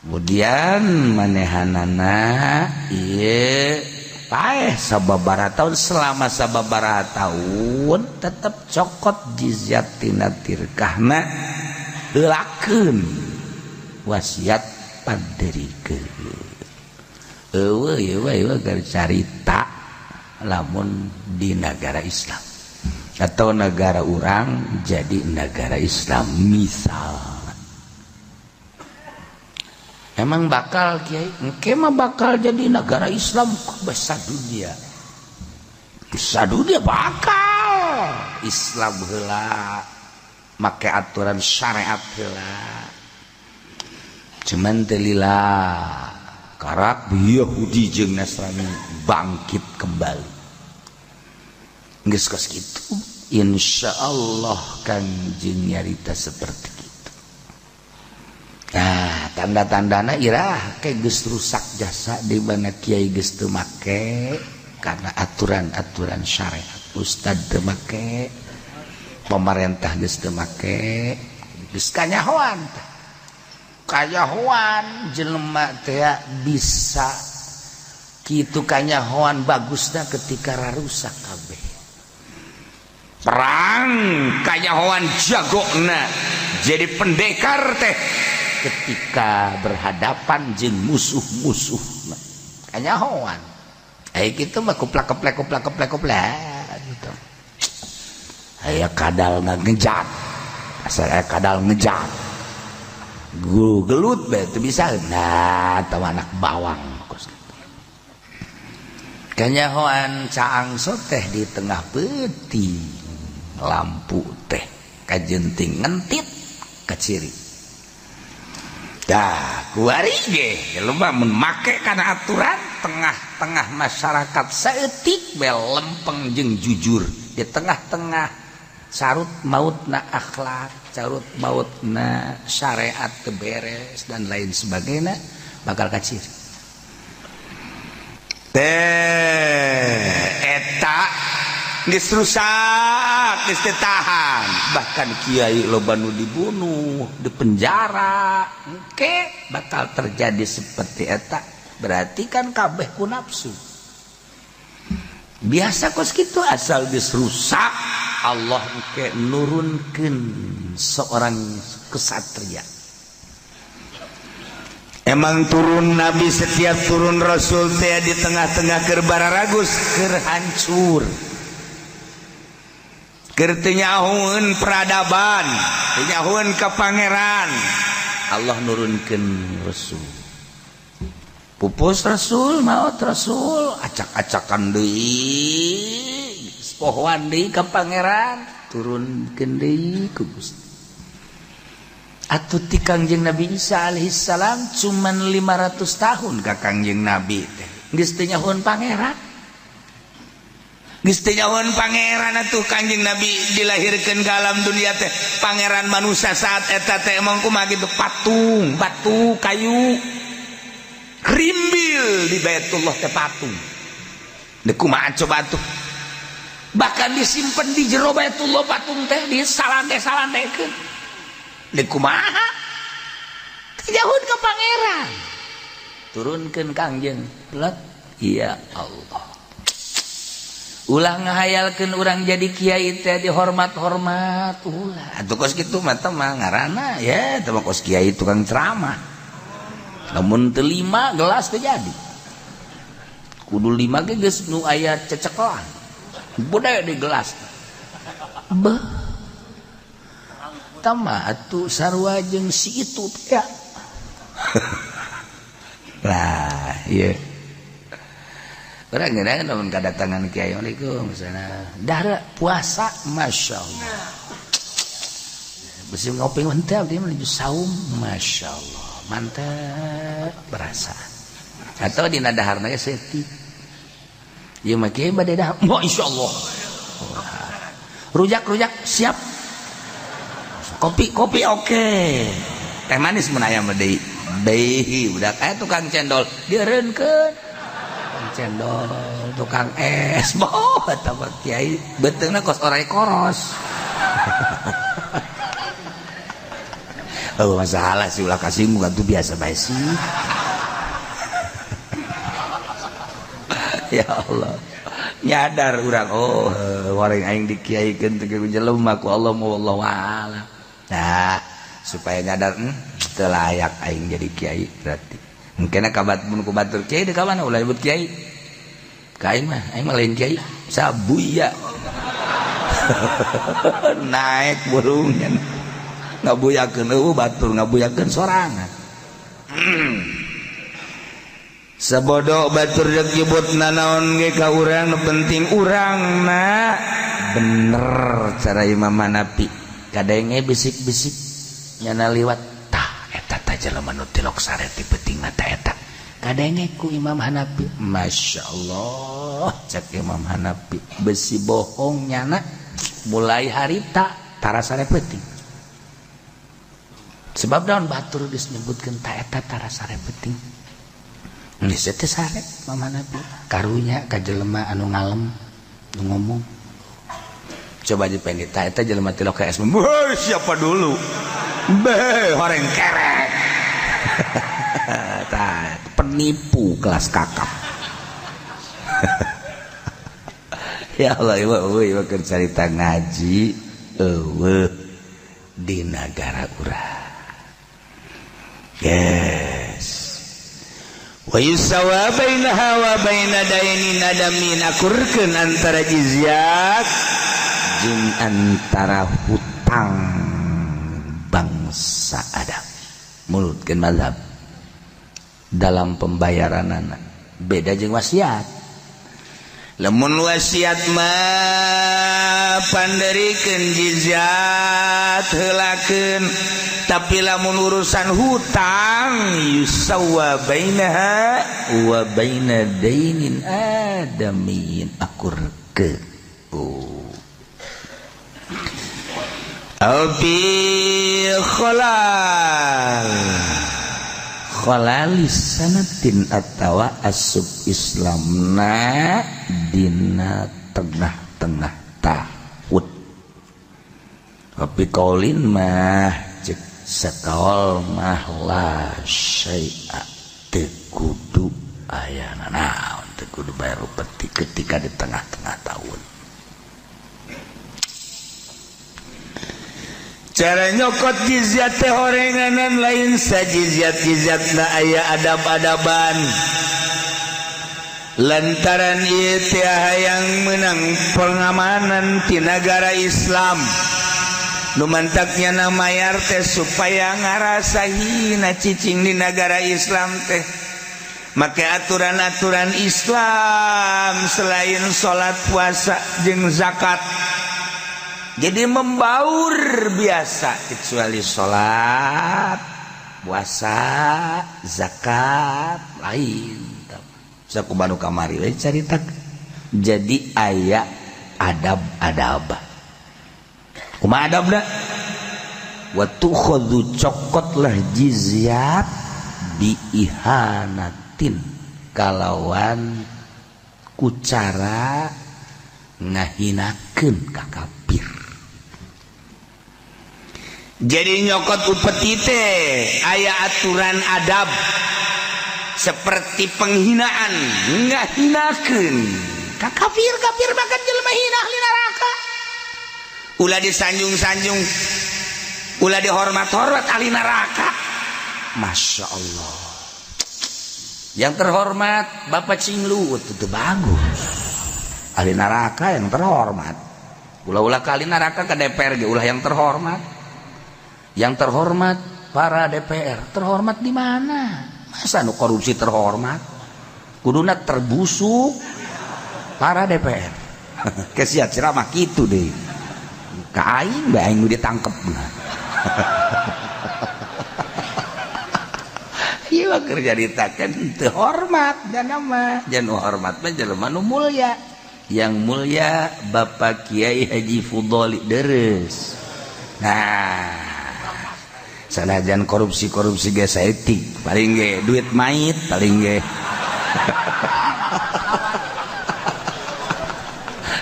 S1: kemudian manehanana ieu paeh sababaraha tahun selama sababaraha tahun tetep cokot jizyat tina tirkahna heulakeun wasiat paderikeun eueuh keur carita lamun di negara Islam atau negara orang jadi negara Islam misal emang bakal kiai engke mah bakal jadi negara Islam besar dunia bakal Islam heula make aturan syariat heula cuman teu lila karak Yahudi jeung Nasrani bangkit kembali geus kos kitu insyaallah Kangjeng nyarita seperti itu. Nah tanda-tandana irah ke geus rusak jasa di mana kiai geus teu make karena aturan-aturan syariat ustad teu make pemerintah geus teu make geus kanyahoan jelema teh bisa kitu kanyahoan bagusna ketika rusak kabeh perang kanyahoan jagona jadi pendekar teh ketika berhadapan jeung musuh-musuh kanyahoan kitu mah kuplak-keplek gitu aya kadal ngejat asal aya kadal ngejat gelut bae teu bisa nah teu anak bawang kanyahoan caang teh di tengah peuting lampu teh kajenting ngentit kaciri dah kuari ge loba mun make kana aturan tengah-tengah masyarakat saeutik bae lempeng jeung jujur di tengah-tengah carut mautna akhlak carut mautna syariat teu beres dan lain sebagainya bakal kaciri eta geus rusak geus teu tahan bahkan kiai loba nu dibunuh dipenjara engke bakal terjadi seperti eta berarti kan kabeh ku nafsu biasa kos kitu asal geus rusak Allah engke nurunkeun seorang kesatria emang turun Nabi setiap turun Rasul teh di tengah-tengah keur bararagus keur hancur keur teu nyahoeun peradaban teu nyahoeun ka pangeran Allah nurunkeun Rasul pupus Rasul maot Rasul acak-acakan deui pohoan deui ka pangeran turunkeun deui ku Gusti atuh ti Kangjeng Nabi Isa alaihissalam cuman 500 tahun ka Kangjeng Nabi teh geus teu nyahoeun pangeran geus teu nyahoeun pangeran atuh Kangjeng Nabi dilahirkeun ka alam dunia teh pangeran manusia saat eta teh emang kumaha kitu patung batu kayu rimbil di Baitullah teh patung deuk kumaha coba atuh bahkan disimpen di jero Baitullah patung teh di salande-salandekeun deuk kumaha jauh ke pangeran turunkeun Kangjeng let ya Allah ulah ngahayalkeun urang jadi kiai teh dihormat-hormat ulah atuh kos kitu mah teh ngaranna ya teh kos kiai tukang ceramah lamun teu 5 gelas teh jadi kudu 5 ge geus nu aya cecekelan budaya di gelas beuh tama atuh sarua jeung si itu ya lah ieu orang gini namun kedatangan kiai Assalamualaikum misalnya dahra puasa masya Allah besi ngopi mantap dia menuju saum masya Allah mantap berasa atau di nadaharna ge seti ieu mah kiai bade dah masya Allah rujak siap kopi oke. Teh manis mun aya mah deui budak aya tukang cendol dieureunkeun cendol tukang es boh eta mah kiai beteungna kos orai koros. Oh masalah sih ulah kasih muka tuh biasa bae sih. Ya Allah nyadar urang oh wareng aing dikiaikeun teh jelema ku Allah wallahu a'lam. Nah supaya nyadar teu layak aing jadi kiai berarti mungkin kabat mun ku batur kiai teh ka mana ulah nyebut kiai ka aing mah lain kiai sabuya naik burungnya ngabuyakeun batur ngabuyakeun sorangan sabodo batur rek nyebutna naon ge ka urang nu penting urangna bener cara Imam Hanafi kadenge bisik-bisik nyana liwat tah eta teh jelema nu tilok sareti penting mah tah eta kadenge ku Imam Hanafi masyaallah cek Imam Hanafi besi bohong nyana mulai harita tarasare penting sebab daun batur geus nyebutkeun tah eta tarasare penting geus teh sare Imam Hanafi karunya ka jelema anu ngalem nu ngomong coba dipendit tah eta jelema tilok ka es siapa dulu horeng kerek tah penipu kelas kakap. Ya Allah ieu keur carita ngaji eueuh di negara urang yes wa yusawa bainaha wa baina dainin adamin akurkeun antara jizyat jeung antara hutang bangsa Adam mulutkeun mazhab dalam pembayaranana beda jeung wasiat lamun wasiat mah panderikeun jizyat heulakeun tapi lamun urusan hutang yusawa bainaha wa baina dainin adamin akurkeun Albi khalalis sanatin atawa asub Islamna dina tengah-tengah tahun tapi kaulin mah cek sakaol mah la syai'a teu kudu ayana naon teu kudu bayar upeti ketika di tengah-tengah tahun. Cara nyokot jizyat teh horenganan lain sajizyat-jizyatna aya adab-adaban lantaran ieu teh hayang menang pengamanan di negara Islam nu mantaknya na mayar teh supaya ngarasahina cicing di negara Islam teh make aturan-aturan Islam selain salat puasa jeung zakat jadi membaur biasa kecuali sholat, puasa, zakat lain. Saku banu kamari lain carita. Jadi aya adab-adab. Kumaha adabna? Wa tukhadhu cokotlah jizyat bi ihanatin kalawan kucara ngahinakeun ka kafir. Jadi nyokot upeti teh aya aturan adab seperti penghinaan ngahinakeun ka kafir bahkan jelema hina ahli neraka ulah disanjung-sanjung ulah dihormat-hormat ahli neraka. Masya Allah yang terhormat Bapak Cinglu itu bagus ahli neraka yang terhormat ulah-ulah kali neraka ke DPR ulah yang terhormat para DPR terhormat di mana masa nu korupsi terhormat kuduna terbusuk para DPR kesiat ceramah gitu deh ka aing bae aing ditangkep ieu kerja ditakeun teu hormat dan nama jan hormat mah jelema nu mulya yang mulia Bapak Kiai Haji Fudoli Deres. Nah, sanajan korupsi ge saeutik, paling ge duit mait, paling ge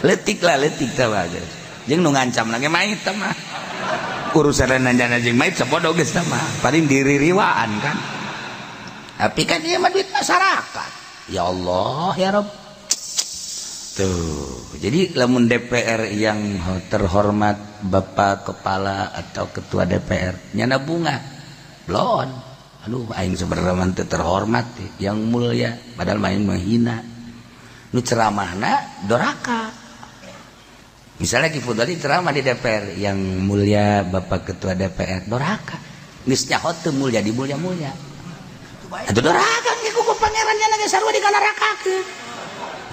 S1: letik tah bae. Jeung nu ngancam lagi mait tah mah. Urusan nanjana jeung mait sapodo geus tah mah, paling diririwaan kan. Tapi kan ieu mah duit masyarakat. Ya Allah, ya Rabb. Tuh, jadi lamun DPR yang terhormat Bapak Kepala atau Ketua DPR nyana bunga blon, aduh aing sebenarnya teu terhormat yang mulia padahal main menghina nu ceramahna doraka. Misalnya Ki Fudali ceramah di DPR yang mulia Bapak Ketua DPR doraka geus nyaho teu mulia di mulia-mulia atuh doraka ge ku pangeran nya ge sarua dikanarakakeun.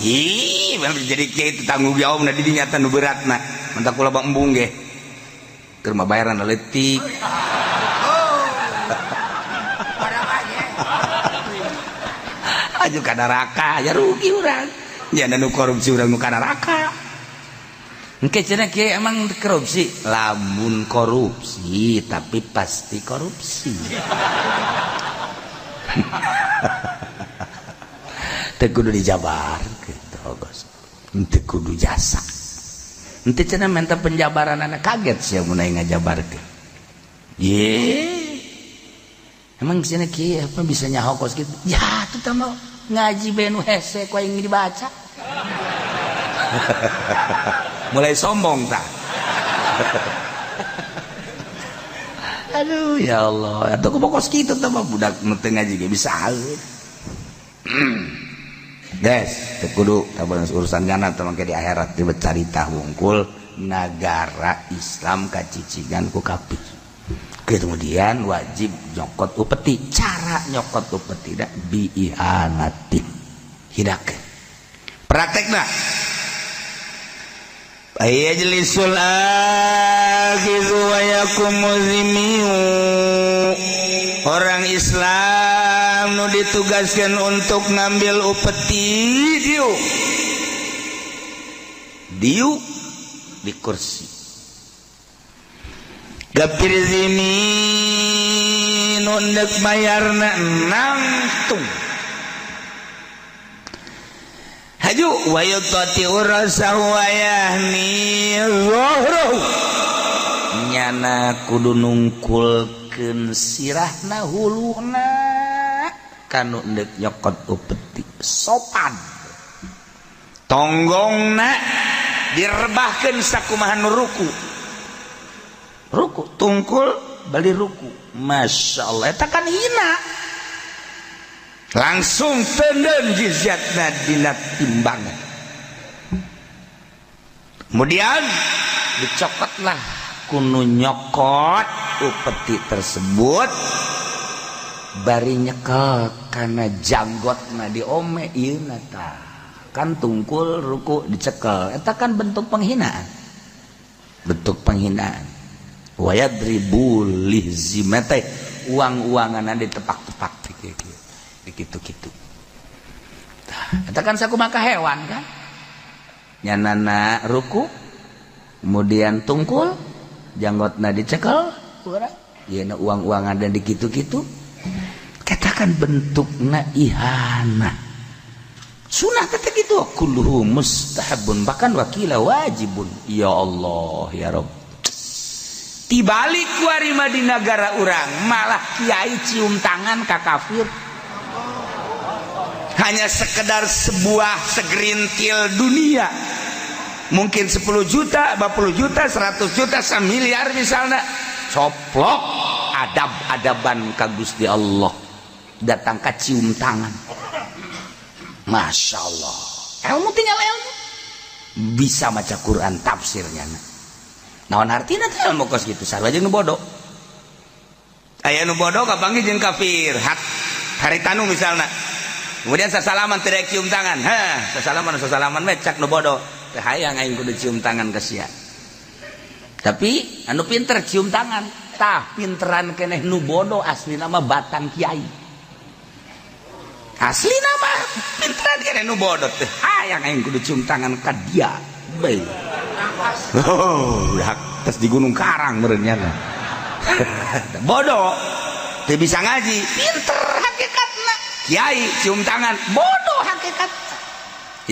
S1: Ih, jadi kiai itu tanggung jawab na di dinyata nu beratna. Mantap kula bang embung ge. Keur mah bayaran leutik. Aju ka neraka, ya rugi urang. Jangan nu korupsi urang nu ka neraka. Engke cenah kiai emang korupsi, lamun korupsi tapi pasti korupsi. Teu kudu dijabar gitu Bos. Teu kudu jasa. Henteu cenah minta penjabaranana kaget sia mun aing ngajabarkeun. Ye. Emang cenah kieu apa bisa nyahokos gitu. Ya tuh tah mah ngaji benu hese ku aing dibaca. Mulai sombong tah. Aduh ya Allah, atuh pokos kitu tah mah budak nu teu ngaji ge bisa haeut. Guys, kudu tabang urusan jana teman ke di akhirat di carita wungkul negara Islam kacicigan ku kafir. Kemudian wajib nyokot upeti. Cara nyokot upeti dah biihanati hidak. Praktekna. Ayajlisul akhizu wa yakumuzimiu. Orang Islam nu ditugaskan untuk ngambil upeti diu di kursi gapir zimi nu ndek bayarna nangtung haju wa yutati urasahu wa yahni zuhruhu nyana kudu nungkulkeun sirahna huluhna kanu ndek nyokot upeti sopan tonggongna direbahkeun sakumaha nu ruku tungkul bali ruku masyaallah eta kan hina langsung tendeun jizyatna dina timbangan kemudian dicokotlah kunu nyokot upeti tersebut bari nyekel karena janggotna diome ieu tah kan tungkul ruku dicekel eta kan bentuk penghinaan wa yadribu lihzimate uang-uanganna ditepak-tepak kitu-kitu eta kan sakumaha hewan kan nyanana ruku kemudian tungkul janggotna dicekel yeuna uang-uangan dan dikitu-kitu katakan bentukna ihana sunah kata gitu kulluhu mustahabun bahkan wakila wajibun ya Allah ya Rabb tibalik warima di negara urang malah kiai cium tangan ka kafir hanya sekedar sebuah segerintil dunia mungkin 10 juta 50 juta 100 juta 1 miliar misalnya coplok adab-adaban ka Gusti Allah datang ka cium tangan Masya Allah ilmu tinggal ilmu bisa maca Quran tafsirnya naon artina teh ilmu kos gitu sarua jeung nu bodoh aya nu bodoh kapanggih jeung kafir haritanu misalna kemudian sasalaman tidak cium tangan, sasalaman mecak nu bodoh teh hayang aing kudu cium tangan ka sia. Tapi anu pinter cium tangan, tah pinteran keneh nu bodoh aslina mah batang kiai. Aslina mah pinteran keneh nu bodoh teh hayang aing kudu cium tangan ka dia. Bae. Oh, udah tes di Gunung Karang meureun nya. Bodoh teu bisa ngaji, pinter hakikatna. Kiai cium tangan, bodoh hakikatna.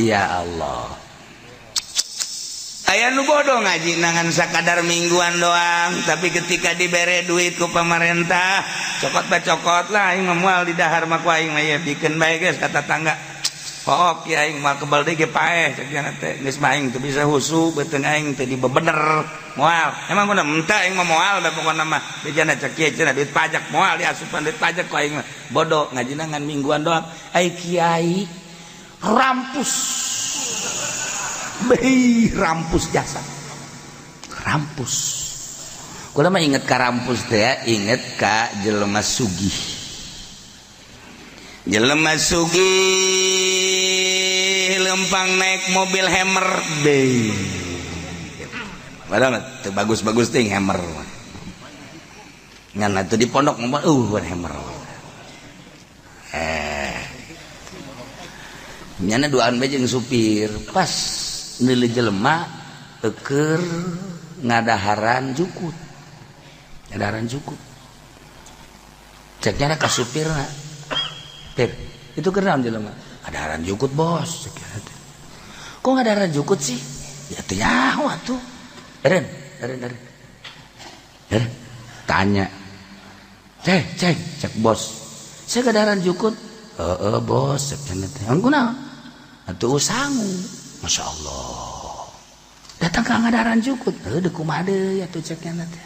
S1: Ya Allah. Aya nu bodoh ngaji nangan sakadar mingguan doang, tapi ketika dibere duit ku pamarentah, cokot bacokot lah aing moal di dahar mah ku aing mah ya bikeun bae geus kata tangga. Hook ya aing mah kebal deui ge paeh cek cenah teh geus mah aing teu bisa husu beuteung aing teu dibebener moal. Emang kudu henteu aing mah moal da pokona mah bejana cek kieu cenah duit pajak moal diasupan duit pajak ku aing mah. Bodoh ngaji nangan mingguan doang. Ai kiai rampus. Rampus jasa. Rampus. Kula mah inget ka rampus teh ya, inget ka jelema sugih. Jelema sugih lempang naik mobil Hammer deh. Padahal teu bagus-bagus ting Hammer. Ngan atuh di pondok ngomong Hammer. Nyana duaan bae jeung supir. Pas neuleuh jelema keur ngadaharan jukut. Ngadaharan jukut. Ceknya ka supirna. Itu kenaon jelema? Ngadaharan jukut bos. Kok ngadaharan jukut sih? Ya teu nyaho atuh. Eren. Tanya. Cek bos. Saya ngadaharan jukut. Heeh bos, cek cenah teh. Kunaon? Atuh sangu. Masya Allah. Datang ke ngadaharan jukut. Deuk kumaha deui atuh cek cenah teh.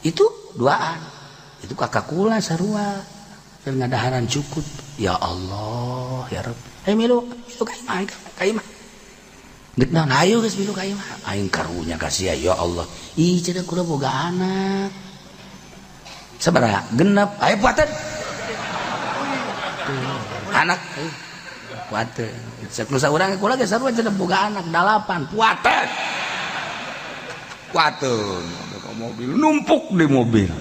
S1: Itu duaan. Itu kakak kula sarua. Dan ngadaharan cukut. Ya Allah ya Rabb. Ayo milu kaimah dek naon ayo geus milu kaimah aing karunya kasih ya Allah. Ih cenah kula boga anak sabaraha? 6. Ayo puateun anak puateun cek nu saurang kula ge sarua cenah boga anak 8 puateun mobil numpuk di mobil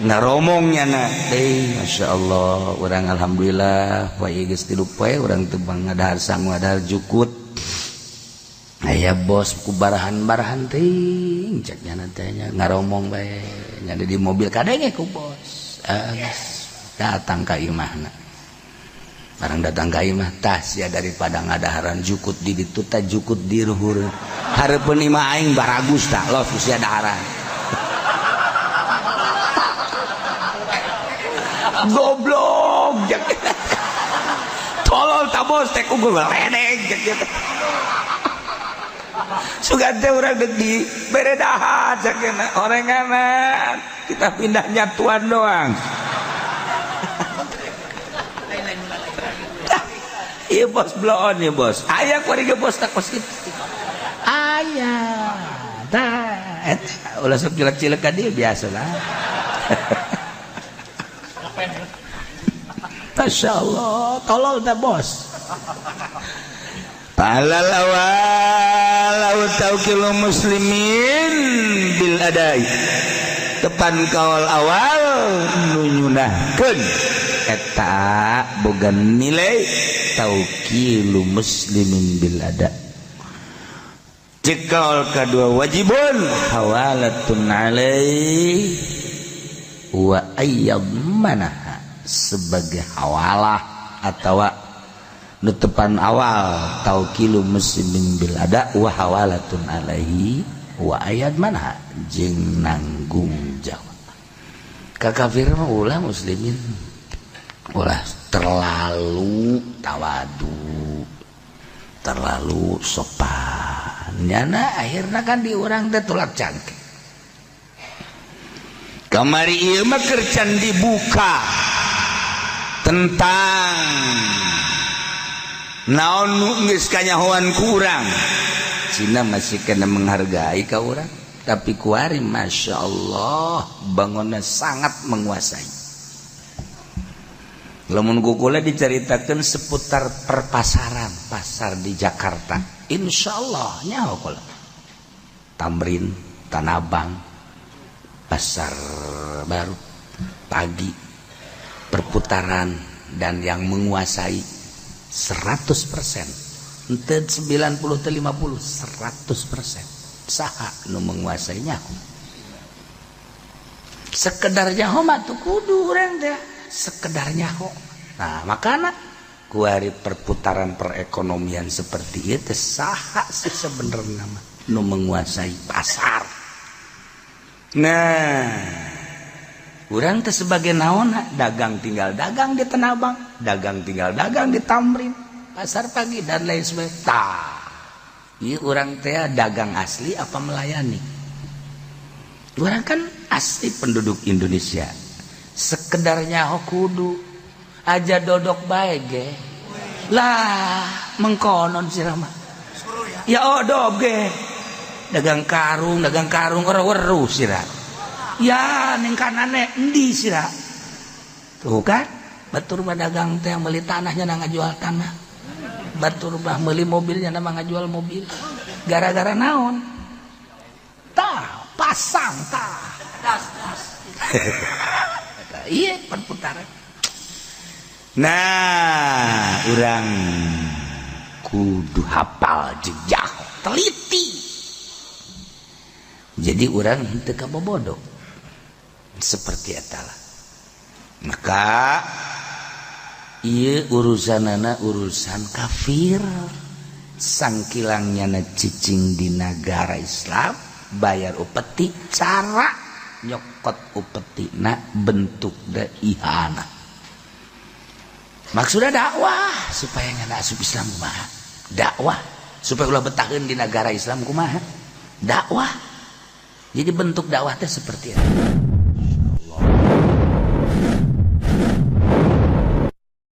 S1: ngaromongnya na Masya Allah orang alhamdulillah poe geus 3 poe urang teu ngadahar sangu ngadahar jukut aya bos ku barahan-barahan teuing cek nya teh ngaromong bae nya di mobil kadenge ku bos datang ka imahna barang datang ka imah tah sia daripada ngadaharan jukut di ditu teh jukut di ruhur hareupeun imah aing baragus tah los sia daharan goblok tolol tabos teh ku geledeg sugan teh urang deuk di beredahan sakena orenganan kita pindah nyatuan doang. Iya bos bloon ya bos aya ku ari bos tak pos kitu aya tah ulah sok cilek-cilek ka dieu biasalah. Masya Allah tolol dah bos. Palalawal tauqil muslimin bil adai tepan kaul awal nunyunahkeun eta boga nilai tauqil muslimin bil ada. Cekaul kedua wajibun hawalatun alaih wa ayyamana sebagai hawalah atau nutupan awal tauqilu muslimin bil ada wa hawalatun alaihi wa ayat mana jeung nanggung jawab ka kafir mah ulah muslimin ulah terlalu tawadu terlalu sopan nyana akhirna kan di urang teh tulak cangkeh kamari ieu mah keur can dibuka tentang naon nu geus kanyahoan ku urang cina masih kena menghargai ka urang tapi kuari Masya Allah bangunnya sangat menguasai lamun gugula diceritakan seputar perpasaran pasar di Jakarta, insyaallah nyaho kula Tamrin, Tanah Abang, Pasar Baru, Pagi, perputaran, dan yang menguasai 100%, ente 90 atau 50, 100% saha nu menguasainya. Sekedar nyaho mah tuh kudu urang teh sekedar nyaho. Nah makana kuari perputaran perekonomian seperti itu saha sih sebenarnya mah nu menguasai pasar. Nah urang teh sebagai naonna dagang tinggal dagang di Tanah Abang, dagang tinggal dagang di Tamrin, Pasar Pagi dan lain sebagainya. Tah ieu urang teh dagang asli apa melayani? Urang kan asli penduduk Indonesia. Sekedarnya kudu aja dodok bae ge. Lah mengkonon sirah mah. Ya odog ge. Dagang karung ora weruh sirah. Ya ning kanane endi sirah. Tuh kan, batur mah dagang teh meuli tanahnya na ngajual tanah. Batur mah meuli mobilnya na ngajual mobil. Gara-gara naon? Tah, pasang tah. Das. Iya perputaran. Nah, urang kudu hafal jejak, teliti. Jadi urang henteu kabobodo. Seperti etalah. Maka ieu urusanana urusan kafir. Sangkilangnya na cicing di negara Islam bayar upeti cara nyokot upetina bentuk da ihana. Maksudnya dakwah supaya ngana asup Islam kumaha? Dakwah supaya ulah betaheun di negara Islam kumaha? Dakwah. Jadi bentuk dakwah teh seperti itu.